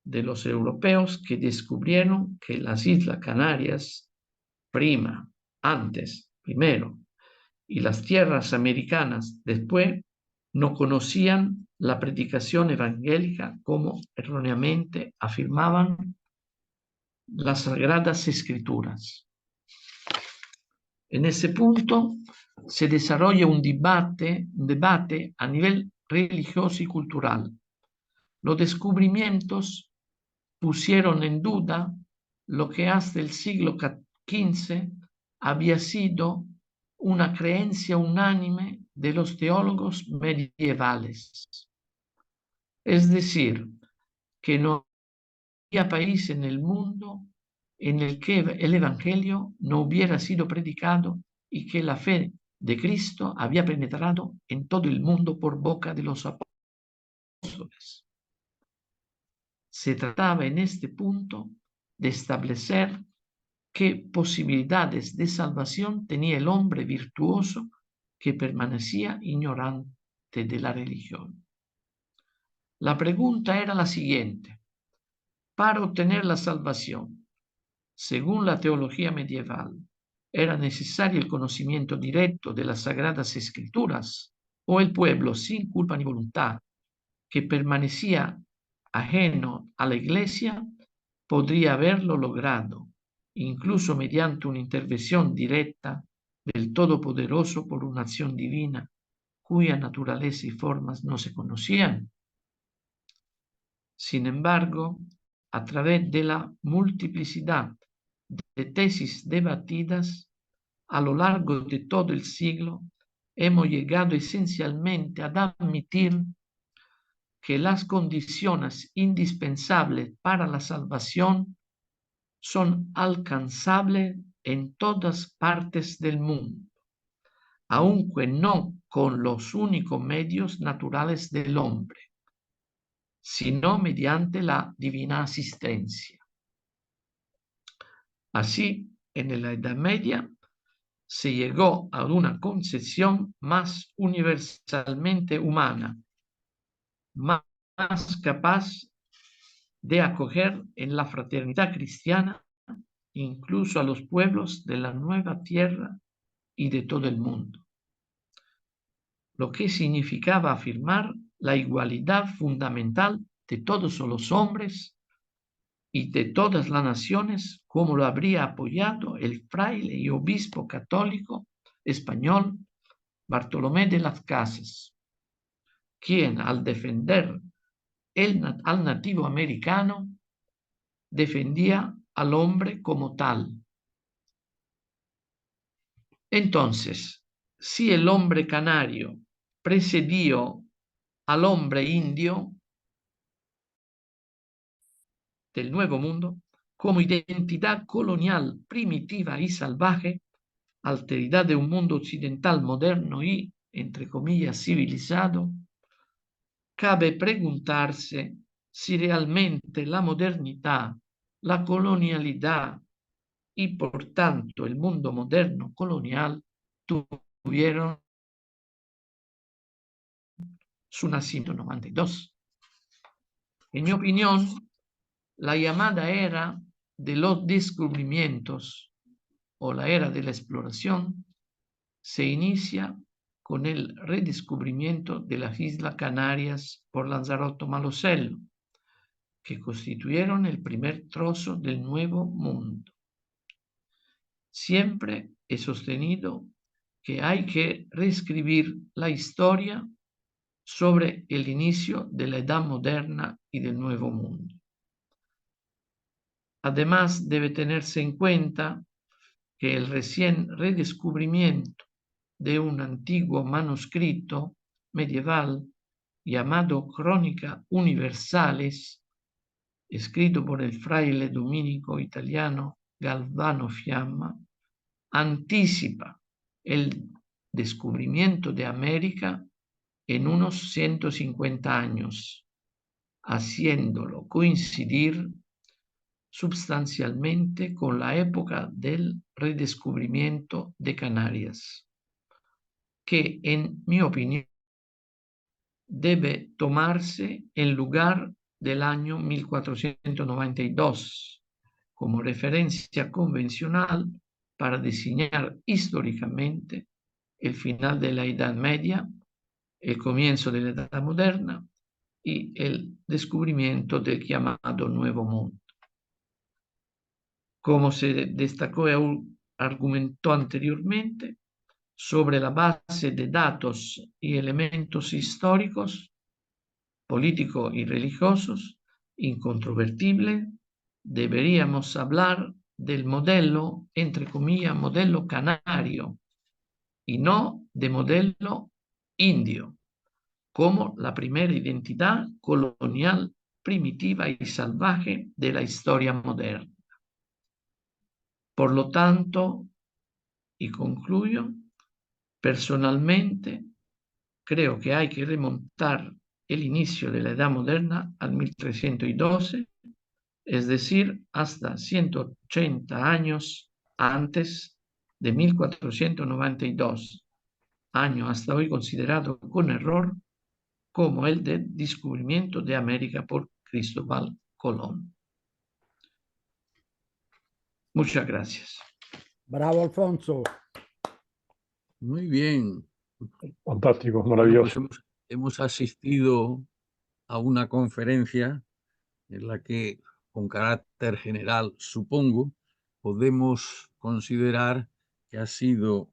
de los europeos que descubrieron que las Islas Canarias, primero, y las tierras americanas después, no conocían la predicación evangélica como erróneamente afirmaban las Sagradas Escrituras. En ese punto se desarrolla un debate a nivel religioso y cultural. Los descubrimientos pusieron en duda lo que hasta el siglo XV había sido una creencia unánime de los teólogos medievales. Es decir, que no había país en el mundo en el que el Evangelio no hubiera sido predicado y que la fe de Cristo había penetrado en todo el mundo por boca de los apóstoles. Se trataba en este punto de establecer qué posibilidades de salvación tenía el hombre virtuoso que permanecía ignorante de la religión. La pregunta era la siguiente: para obtener la salvación, según la teología medieval, ¿era necesario el conocimiento directo de las Sagradas Escrituras o el pueblo sin culpa ni voluntad que permanecía ajeno a la Iglesia podría haberlo logrado, incluso mediante una intervención directa del Todopoderoso por una acción divina cuya naturaleza y formas no se conocían? Sin embargo, a través de la multiplicidad de tesis debatidas a lo largo de todo el siglo, hemos llegado esencialmente a admitir que las condiciones indispensables para la salvación son alcanzables en todas partes del mundo, aunque no con los únicos medios naturales del hombre, sino mediante la divina asistencia. Así, en la Edad Media se llegó a una concepción más universalmente humana, más capaz de acoger en la fraternidad cristiana incluso a los pueblos de la nueva tierra y de todo el mundo, lo que significaba afirmar la igualdad fundamental de todos los hombres y de todas las naciones, como lo habría apoyado el fraile y obispo católico español Bartolomé de las Casas, quien al defender al nativo americano defendía al hombre como tal. Entonces, si el hombre canario precedió al hombre indio del Nuevo Mundo como identidad colonial primitiva y salvaje, alteridad de un mundo occidental moderno y, entre comillas, civilizado, cabe preguntarse si realmente la modernidad, la colonialidad y, por tanto, el mundo moderno colonial tuvieron su nacimiento en 92. En mi opinión, la llamada era de los descubrimientos o la era de la exploración se inicia con el redescubrimiento de las Islas Canarias por Lanzarote Malosello, que constituyeron el primer trozo del Nuevo Mundo. Siempre he sostenido que hay que reescribir la historia sobre el inicio de la Edad Moderna y del Nuevo Mundo. Además, debe tenerse en cuenta que el recién redescubrimiento de un antiguo manuscrito medieval llamado Crónica Universales, escrito por el fraile dominico italiano Galvano Fiamma, anticipa el descubrimiento de América en unos 150 años, haciéndolo coincidir substancialmente con la época del redescubrimiento de Canarias, que en mi opinión debe tomarse en lugar del año 1492 como referencia convencional para diseñar históricamente el final de la Edad Media, el comienzo de la Edad Moderna y el descubrimiento del llamado Nuevo Mundo. Como se destacó y argumentó anteriormente, sobre la base de datos y elementos históricos, políticos y religiosos, incontrovertible, deberíamos hablar del modelo, entre comillas, modelo canario, y no de modelo indio, como la primera identidad colonial primitiva y salvaje de la historia moderna. Por lo tanto, y concluyo, personalmente creo que hay que remontar el inicio de la Edad Moderna al 1312, es decir, hasta 180 años antes de 1492, año hasta hoy considerado con error como el del descubrimiento de América por Cristóbal Colón. Muchas gracias. Bravo, Alfonso. Muy bien. Fantástico, Bueno, pues maravilloso. hemos asistido a una conferencia en la que, con carácter general, supongo, podemos considerar que ha sido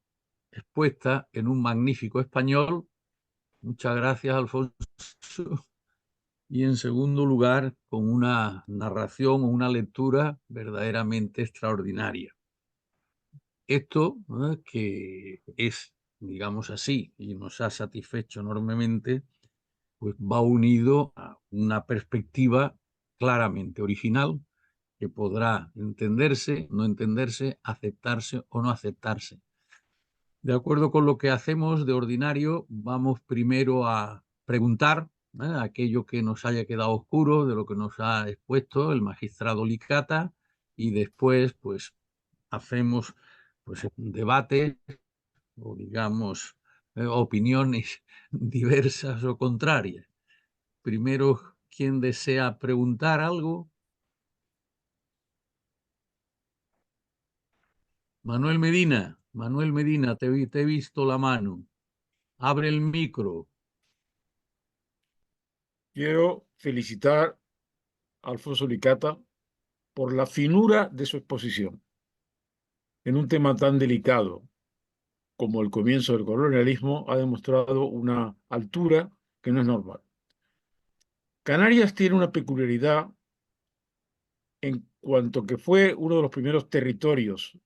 expuesta en un magnífico español. Muchas gracias, Alfonso. Y en segundo lugar, con una narración o una lectura verdaderamente extraordinaria. Esto, que es, digamos así, y nos ha satisfecho enormemente, pues va unido a una perspectiva claramente original que podrá entenderse, no entenderse, aceptarse o no aceptarse. De acuerdo con lo que hacemos de ordinario, vamos primero a preguntar aquello que nos haya quedado oscuro de lo que nos ha expuesto el magistrado Licata, y después pues hacemos pues un debate o digamos opiniones diversas o contrarias. Primero, ¿quién desea preguntar algo? Manuel Medina, te he visto la mano. Abre el micro. Quiero felicitar a Alfonso Licata por la finura de su exposición en un tema tan delicado como el comienzo del colonialismo. Ha demostrado una altura que no es normal. Canarias tiene una peculiaridad en cuanto que fue uno de los primeros territorios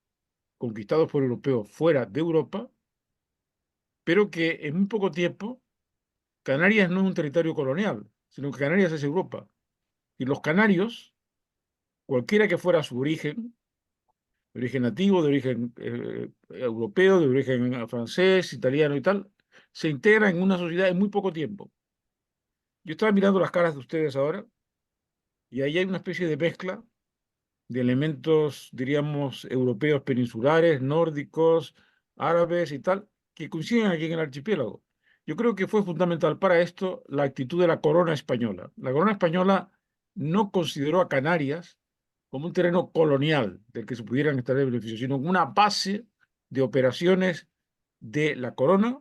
conquistados por europeos fuera de Europa, pero que en muy poco tiempo Canarias no es un territorio colonial, sino que Canarias es Europa. Y los canarios, cualquiera que fuera su origen, de origen nativo, de origen europeo, de origen francés, italiano y tal, se integran en una sociedad en muy poco tiempo. Yo estaba mirando las caras de ustedes ahora y ahí hay una especie de mezcla de elementos, diríamos, europeos peninsulares, nórdicos, árabes y tal, que coinciden aquí en el archipiélago. Yo creo que fue fundamental para esto la actitud de la corona española. La corona española no consideró a Canarias como un terreno colonial del que se pudieran extraer beneficios, sino como una base de operaciones de la corona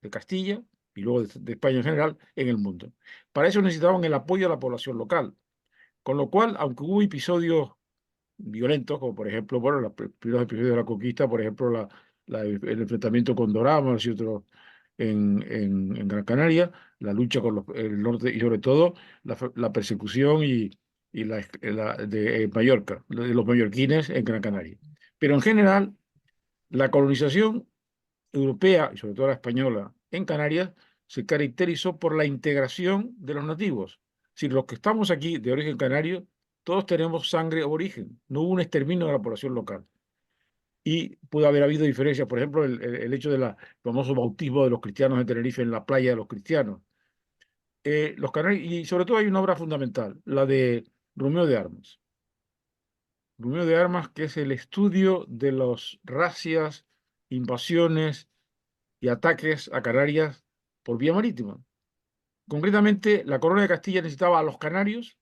de Castilla y luego de España en general en el mundo. Para eso necesitaban el apoyo de la población local. Con lo cual, aunque hubo episodios violentos, como por ejemplo, bueno, los primeros episodios de la conquista, por ejemplo, el enfrentamiento con Doramas y otros en Gran Canaria, la lucha con el norte y sobre todo la persecución y de Mallorca, de los mallorquines en Gran Canaria. Pero en general, la colonización europea y sobre todo la española en Canarias se caracterizó por la integración de los nativos. Si los que estamos aquí de origen canario, todos tenemos sangre aborigen, no hubo un exterminio de la población local. Y pudo haber habido diferencias, por ejemplo, el hecho del famoso bautismo de los cristianos en Tenerife en la playa de los cristianos. Los canarios, y sobre todo hay una obra fundamental, la de Romeo de Armas. Romeo de Armas, que es el estudio de las racias, invasiones y ataques a Canarias por vía marítima. Concretamente, la corona de Castilla necesitaba a los canarios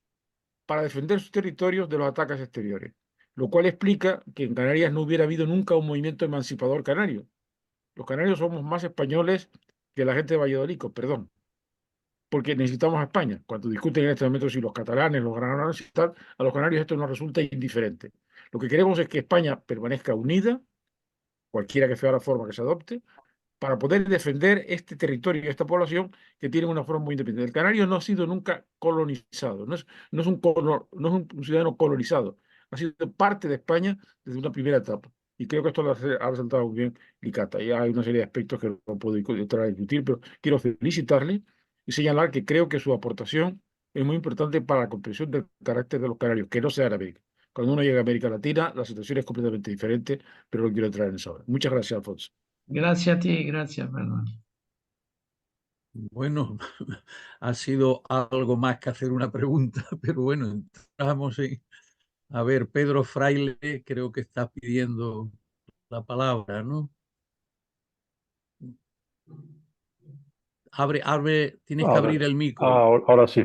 para defender sus territorios de los ataques exteriores, lo cual explica que en Canarias no hubiera habido nunca un movimiento emancipador canario. Los canarios somos más españoles que la gente de Valladolid, perdón, porque necesitamos a España. Cuando discuten en este momento si los catalanes, los granadanos y tal, a los canarios esto nos resulta indiferente. Lo que queremos es que España permanezca unida, cualquiera que sea la forma que se adopte, para poder defender este territorio y esta población que tiene una forma muy independiente. El canario no ha sido nunca colonizado, no es un ciudadano colonizado, ha sido parte de España desde una primera etapa. Y creo que esto lo ha resaltado muy bien Licata. Y hay una serie de aspectos que no puedo entrar a discutir, pero quiero felicitarle y señalar que creo que su aportación es muy importante para la comprensión del carácter de los canarios, que no sea árabe. Cuando uno llega a América Latina, la situación es completamente diferente, pero no quiero entrar en eso ahora. Muchas gracias, Alfonso. Gracias a ti, gracias, Manuel. Bueno, ha sido algo más que hacer una pregunta, pero bueno, entramos en... A ver, Pedro Fraile, creo que está pidiendo la palabra, ¿no? Tienes que abrir el micro. Ahora sí.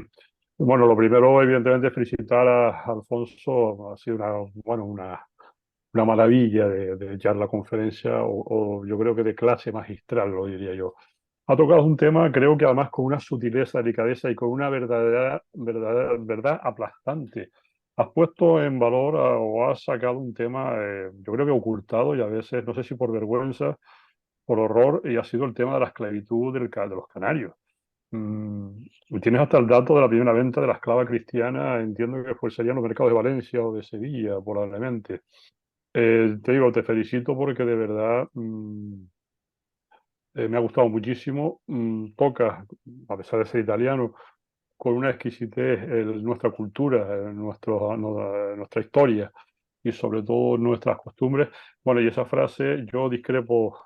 Bueno, lo primero, evidentemente, felicitar a Alfonso. Ha sido una maravilla de charla, conferencia, o yo creo que de clase magistral, lo diría yo. Ha tocado un tema, creo que además con una sutileza, delicadeza y con una verdad aplastante. Has puesto en valor o has sacado un tema, yo creo que ocultado y a veces, no sé si por vergüenza, por horror, y ha sido el tema de la esclavitud de los canarios. Tienes hasta el dato de la primera venta de la esclava cristiana, entiendo que serían los mercados de Valencia o de Sevilla, probablemente. Te digo, te felicito porque de verdad me ha gustado muchísimo. Tocas, a pesar de ser italiano, con una exquisitez nuestra cultura, nuestra historia y sobre todo nuestras costumbres. Bueno, y esa frase yo discrepo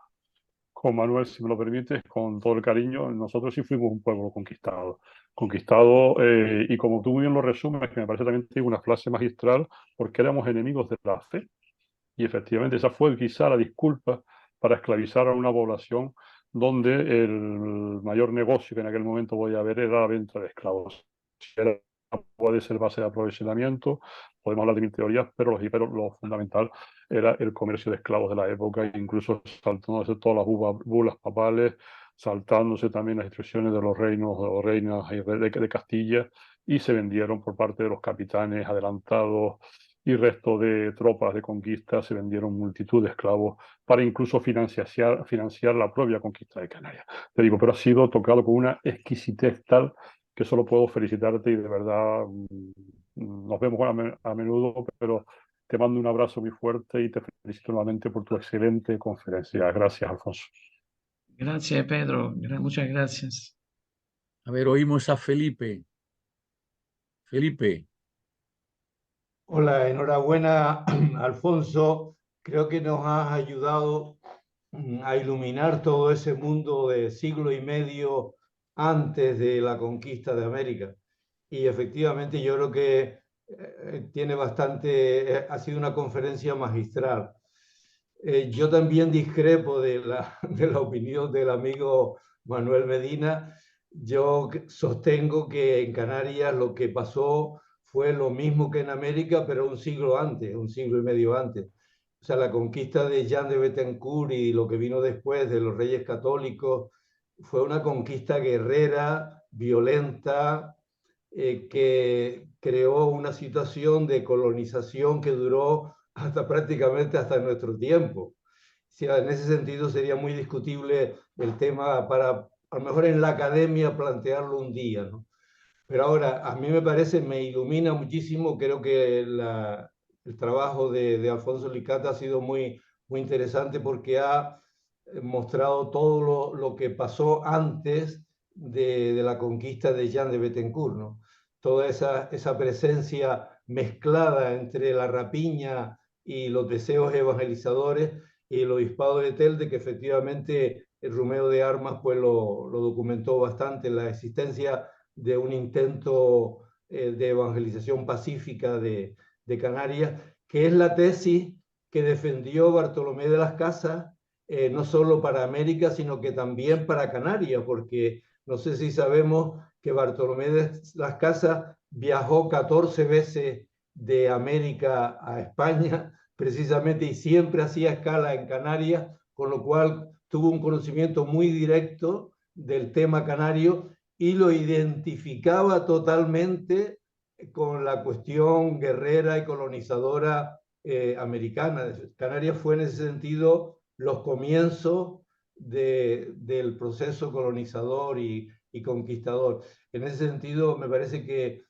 con Manuel, si me lo permites, con todo el cariño. Nosotros sí fuimos un pueblo conquistado. Conquistado, y como tú muy bien lo resumes, que me parece también una frase magistral, porque éramos enemigos de la fe. Y efectivamente esa fue quizá la disculpa para esclavizar a una población donde el mayor negocio que en aquel momento podía haber era la venta de esclavos. Era, puede ser base de aprovisionamiento, podemos hablar de mil teorías, pero lo fundamental era el comercio de esclavos de la época, incluso saltándose todas las bulas papales, saltándose también las instrucciones de los reinos o reinas de Castilla, y se vendieron por parte de los capitanes adelantados y resto de tropas de conquista, se vendieron multitud de esclavos para incluso financiar la propia conquista de Canarias. Te digo, pero ha sido tocado con una exquisitez tal que solo puedo felicitarte y de verdad nos vemos a menudo, pero te mando un abrazo muy fuerte y te felicito nuevamente por tu excelente conferencia. Gracias, Alfonso. Gracias, Pedro. Muchas gracias. A ver, oímos a Felipe. Felipe. Hola, enhorabuena, Alfonso. Creo que nos has ayudado a iluminar todo ese mundo de siglo y medio antes de la conquista de América. Y efectivamente yo creo que tiene bastante, ha sido una conferencia magistral. Yo también discrepo de de la opinión del amigo Manuel Medina. Yo sostengo que en Canarias lo que pasó fue lo mismo que en América, pero un siglo antes, un siglo y medio antes. O sea, la conquista de Jean de Betancourt y lo que vino después de los Reyes Católicos fue una conquista guerrera, violenta, que creó una situación de colonización que duró prácticamente hasta nuestro tiempo. Sí, en ese sentido sería muy discutible el tema para, a lo mejor en la academia, plantearlo un día, ¿no? Pero ahora, a mí me parece, me ilumina muchísimo, creo que el trabajo de Alfonso Licata ha sido muy interesante porque ha mostrado todo lo que pasó antes de la conquista de Jean de Betancourt, ¿no? Toda esa presencia mezclada entre la rapiña y los deseos evangelizadores y el obispado de Telde, que efectivamente el Romeo de Armas pues lo documentó bastante, la existencia de un intento de evangelización pacífica de Canarias, que es la tesis que defendió Bartolomé de las Casas, no solo para América, sino que también para Canarias, porque no sé si sabemos que Bartolomé de las Casas viajó 14 veces de América a España, precisamente, y siempre hacía escala en Canarias, con lo cual tuvo un conocimiento muy directo del tema canario y lo identificaba totalmente con la cuestión guerrera y colonizadora americana. Canarias fue en ese sentido los comienzos del proceso colonizador y conquistador. En ese sentido, me parece que,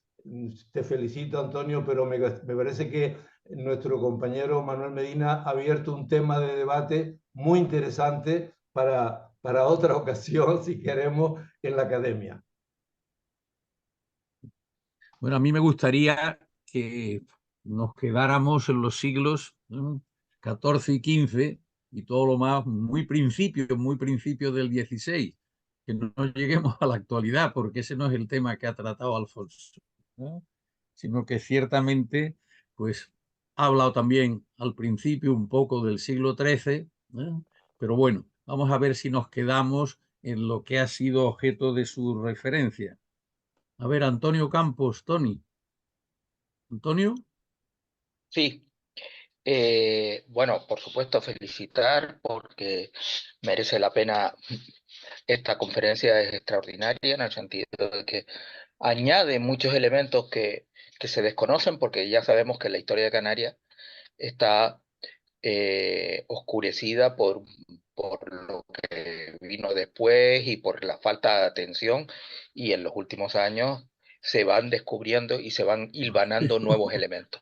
te felicito, Antonio, pero me parece que nuestro compañero Manuel Medina ha abierto un tema de debate muy interesante para otra ocasión, si queremos, en la academia. Bueno, a mí me gustaría que nos quedáramos en los siglos XIV y XV y todo lo más, muy principio del XVI, que no lleguemos a la actualidad, porque ese no es el tema que ha tratado Alfonso, ¿no? Sino que ciertamente, pues, ha hablado también al principio un poco del siglo XIII, ¿no? Pero bueno, vamos a ver si nos quedamos en lo que ha sido objeto de su referencia. A ver, Antonio Campos, Tony. Antonio. Sí, bueno, por supuesto felicitar porque merece la pena. Esta conferencia es extraordinaria en el sentido de que añade muchos elementos que se desconocen, porque ya sabemos que la historia de Canarias está oscurecida por lo que vino después y por la falta de atención, y en los últimos años se van descubriendo y se van hilvanando nuevos elementos.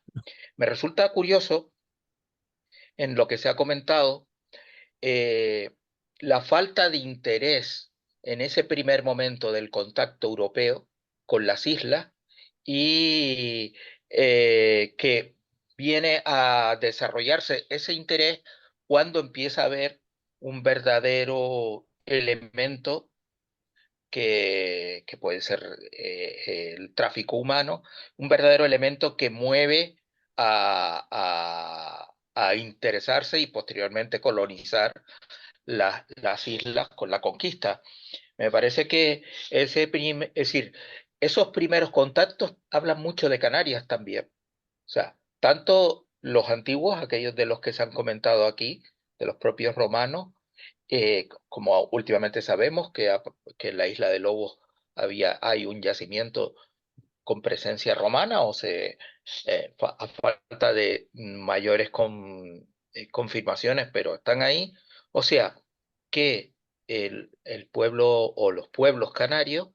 Me resulta curioso en lo que se ha comentado la falta de interés en ese primer momento del contacto europeo con las islas, y que viene a desarrollarse ese interés cuando empieza a haber un verdadero elemento que puede ser el tráfico humano, un verdadero elemento que mueve a interesarse y posteriormente colonizar las islas con la conquista. Me parece que es decir, esos primeros contactos hablan mucho de Canarias también. O sea, tanto los antiguos, aquellos de los que se han comentado aquí, de los propios romanos, como últimamente sabemos que en la isla de Lobos hay un yacimiento con presencia romana, a falta de mayores confirmaciones, pero están ahí. O sea, que el pueblo o los pueblos canarios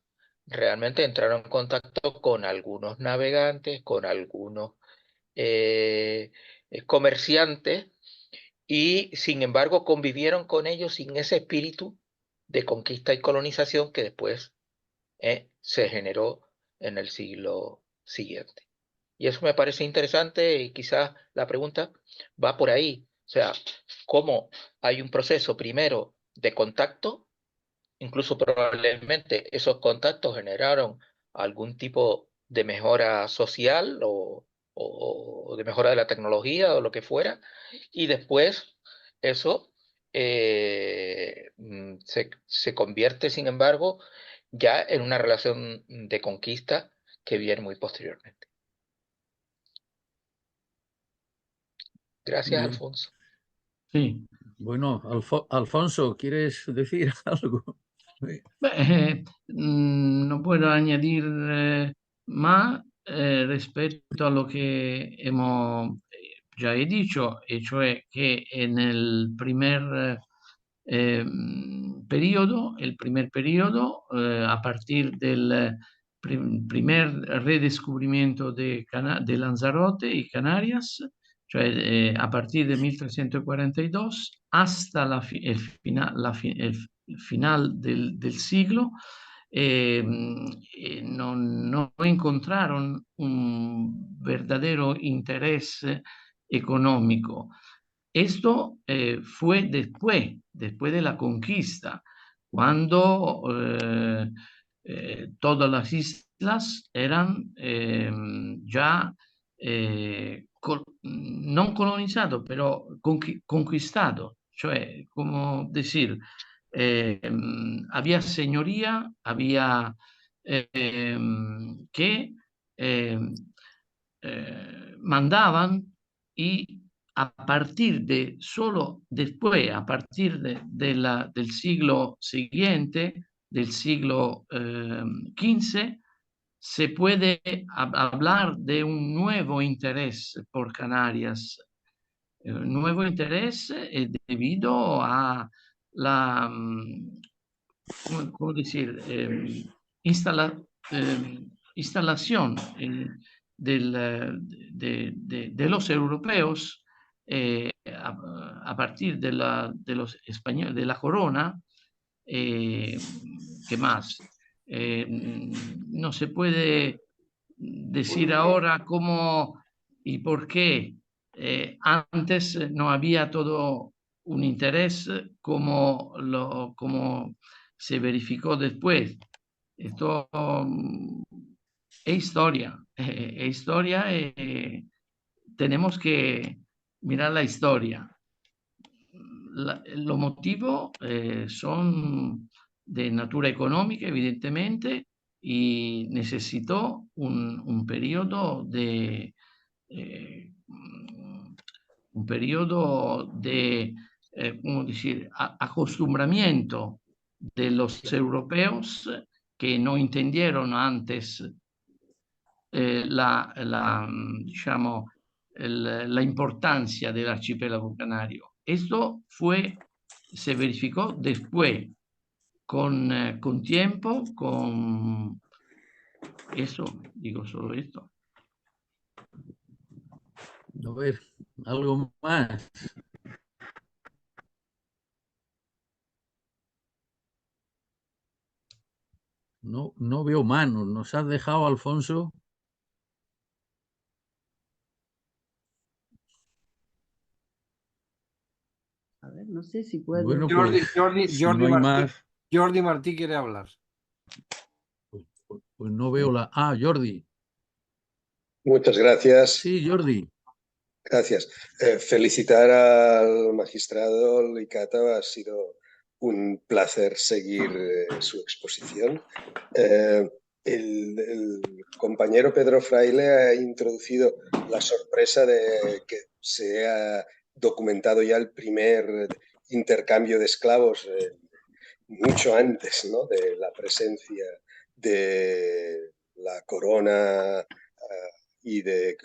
realmente entraron en contacto con algunos navegantes, con algunos comerciantes, y sin embargo convivieron con ellos sin ese espíritu de conquista y colonización que después se generó en el siglo siguiente. Y eso me parece interesante, y quizás la pregunta va por ahí. O sea, cómo hay un proceso primero de contacto, incluso probablemente esos contactos generaron algún tipo de mejora social o de mejora de la tecnología o lo que fuera, y después eso se convierte, sin embargo, ya en una relación de conquista que viene muy posteriormente. Gracias, Bien. Alfonso. Sí. Bueno, Alfonso, ¿quieres decir algo? No puedo añadir más respecto a lo que hemos ya he dicho, e cioè che nel primer periodo, a partir del primer redescubrimiento de Lanzarote y Canarias, cioè a partir de 1342 hasta el final del siglo, no encontraron un verdadero interés económico. Esto fue después de la conquista, cuando todas las islas eran ya non colonizado, pero conquistado. Cioè, como decir, había señoría, había que mandaban, y a partir de solo después, a partir del siglo siguiente, del siglo XV, se puede hablar de un nuevo interés por Canarias. Un nuevo interés debido a la, ¿cómo decir? Instalación de los europeos a partir de los españoles, de la corona. ¿Qué más? No se puede decir ahora cómo y por qué antes no había todo un interés como se verificó después. Esto es historia, tenemos que mirar la historia. Los motivos son de natura económica, evidentemente, y necesitó un periodo de ¿cómo decir?, acostumbramiento de los europeos que no entendieron antes diciamo, la importancia del archipiélago canario. Esto se verificó después, con tiempo, con eso, digo solo esto. A ver, algo más. No veo manos. ¿Nos has dejado, Alfonso? A ver, no sé si puedo. Bueno, Jordi, pues, Jordi, si Jordi no hay Martí, más, Jordi Martí quiere hablar. pues no veo la... Ah, Jordi. Muchas gracias. Sí, Jordi. Gracias. Felicitar al magistrado Licata, ha sido un placer seguir su exposición. El compañero Pedro Fraile ha introducido la sorpresa de que se ha documentado ya el primer intercambio de esclavos mucho antes, ¿no?, de la presencia de la corona y de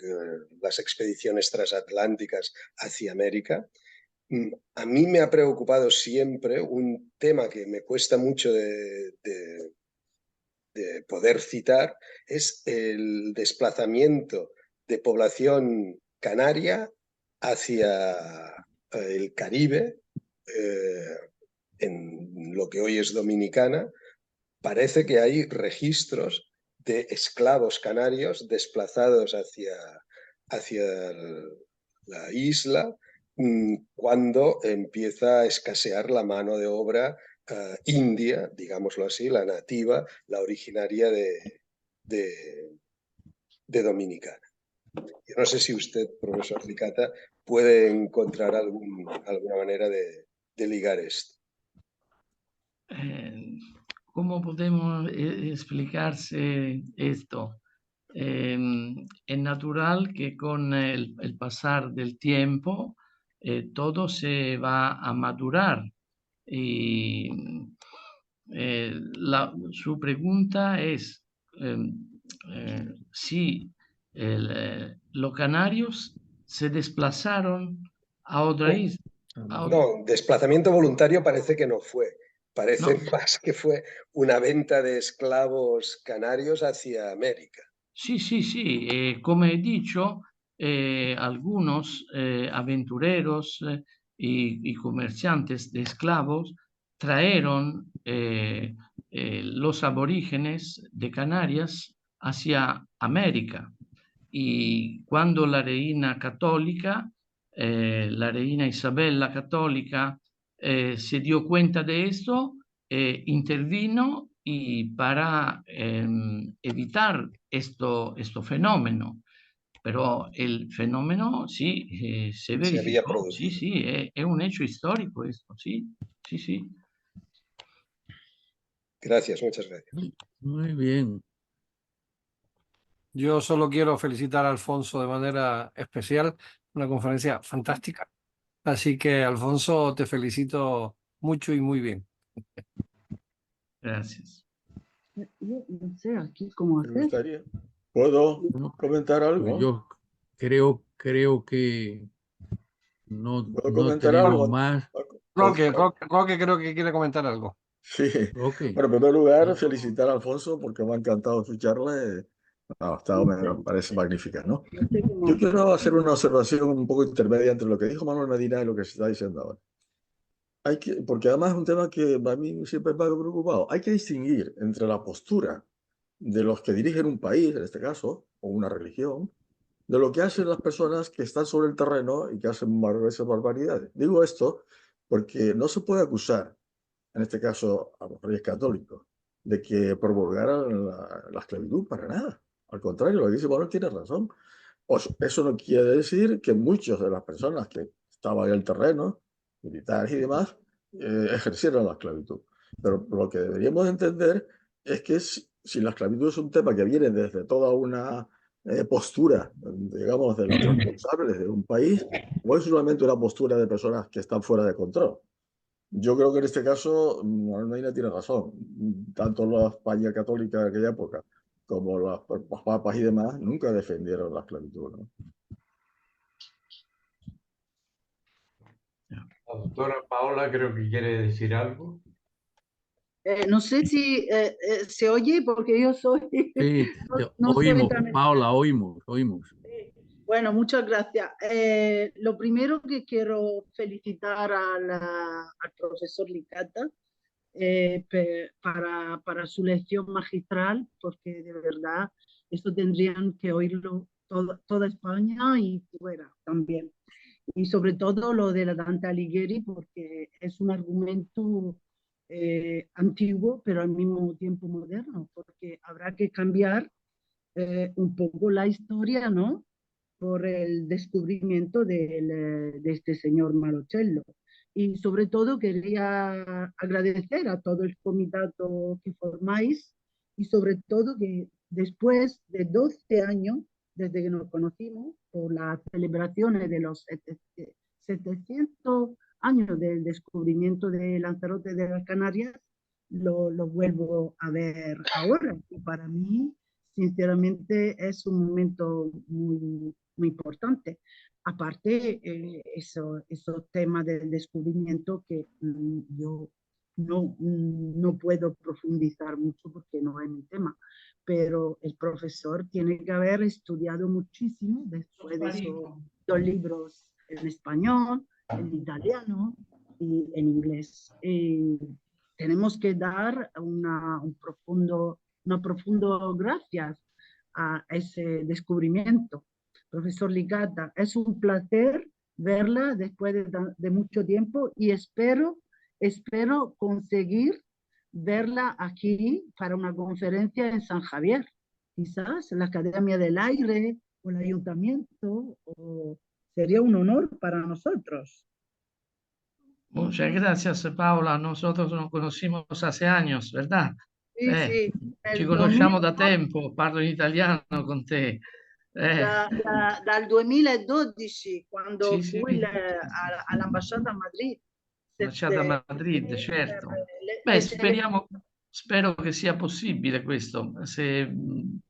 las expediciones transatlánticas hacia América. A mí me ha preocupado siempre un tema que me cuesta mucho de poder citar, es el desplazamiento de población canaria hacia el Caribe, en lo que hoy es Dominicana. Parece que hay registros de esclavos canarios desplazados hacia la isla cuando empieza a escasear la mano de obra india, digámoslo así, la nativa, la originaria de Dominicana. Yo no sé si usted, profesor Licata, puede encontrar alguna manera de ligar esto. ¿Cómo podemos explicarse esto? Es natural que con el pasar del tiempo todo se va a madurar. Y su pregunta es si los canarios se desplazaron a otra isla. No, desplazamiento voluntario parece que no fue. Parece más que fue una venta de esclavos canarios hacia América. Sí, sí, sí. Como he dicho, algunos aventureros y comerciantes de esclavos trajeron los aborígenes de Canarias hacia América. Y cuando la reina católica, la reina Isabel la católica, se dio cuenta de esto, intervino y para evitar esto fenómeno. Pero el fenómeno sí se verificó. Se había producido. Sí, sí, es un hecho histórico esto, sí, sí, sí. Gracias, muchas gracias. Muy bien. Yo solo quiero felicitar a Alfonso de manera especial, una conferencia fantástica. Así que, Alfonso, te felicito mucho y muy bien. Gracias. Yo no sé aquí cómo ¿Te hacer. gustaría? ¿Puedo comentar Pues algo? yo creo que no ¿Puedo comentar tenemos algo? más. Roque creo que quiere comentar algo. Sí. Roque. Bueno, en primer lugar, felicitar a Alfonso porque me ha encantado escucharle. Me parece magnífica, ¿no? No sé cómo Yo hacer. quiero hacer una observación un poco intermedia entre lo que dijo Manuel Medina y lo que se está diciendo ahora. Porque además es un tema que a mí siempre me ha preocupado. Hay que distinguir entre la postura de los que dirigen un país, en este caso, o una religión, de lo que hacen las personas que están sobre el terreno y que hacen esas barbaridades. Digo esto porque no se puede acusar, en este caso a los reyes católicos, de que promulgaran la esclavitud para nada. Al contrario, lo que dice Manuel tiene razón. Eso no quiere decir que muchas de las personas que estaban en el terreno, militares y demás, ejercieran la esclavitud. Pero lo que deberíamos entender es que si la esclavitud es un tema que viene desde toda una postura, digamos, de los responsables de un país, o es solamente una postura de personas que están fuera de control. Yo creo que en este caso Manuel Medina tiene razón. Tanto la España católica de aquella época como los papas y demás nunca defendieron la esclavitud, ¿no? La doctora Paola creo que quiere decir algo. No sé si se oye porque yo soy... Sí, no soy oímos, tan... Paula, oímos. Bueno, muchas gracias. Lo primero que quiero felicitar al profesor Licata para su lección magistral, porque de verdad esto tendrían que oírlo toda España y fuera también. Y sobre todo lo de la Dante Alighieri, porque es un argumento antiguo, pero al mismo tiempo moderno, porque habrá que cambiar un poco la historia, ¿no? Por el descubrimiento de este señor Malocello. Y sobre todo quería agradecer a todo el comitato que formáis y sobre todo que después de 12 años, desde que nos conocimos, por las celebraciones de los 700 años del descubrimiento de Lanzarote de las Canarias, lo vuelvo a ver ahora. Y para mí, sinceramente, es un momento muy, muy importante. Aparte, esos temas del descubrimiento que yo no puedo profundizar mucho porque no es mi tema, pero el profesor tiene que haber estudiado muchísimo después de esos 2 libros en español, en italiano y en inglés. Tenemos que dar una profundo gracias a ese descubrimiento. Profesor Licata, es un placer verla después de mucho tiempo y espero conseguir verla aquí para una conferencia en San Javier, quizás en la Academia del Aire o el Ayuntamiento, sería un honor para nosotros. Muchas gracias, Paola. Nosotros nos conocimos hace años, ¿verdad? Sì, sì, Ci nel conosciamo da 2000 tempo, parlo in italiano con te. dal 2012, quando Sì, sì. fui all'ambasciata a Madrid. Lasciata a Madrid, certo. Beh, spero che sia possibile questo. Se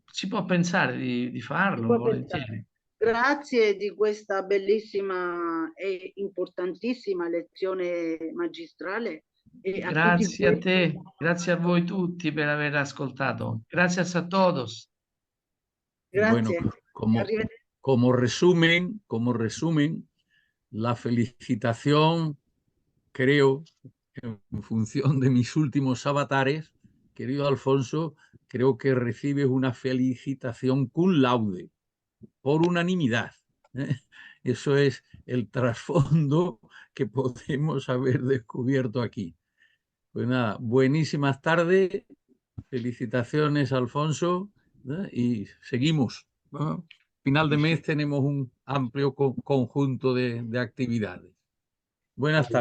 si può pensare di farlo, volentieri. Grazie di questa bellissima e importantissima lezione magistrale. E Grazie a te, grazie a voi tutti per aver ascoltato. Gracias a todos. Grazie. Bueno, como resumen, la felicitación, creo, en función de mis últimos avatares, querido Alfonso, creo que recibes una felicitación cum laude, por unanimidad. Eso es el trasfondo que podemos haber descubierto aquí. Pues nada, buenísimas tardes, felicitaciones, Alfonso, y seguimos. Final de mes tenemos un amplio conjunto de actividades. Buenas tardes.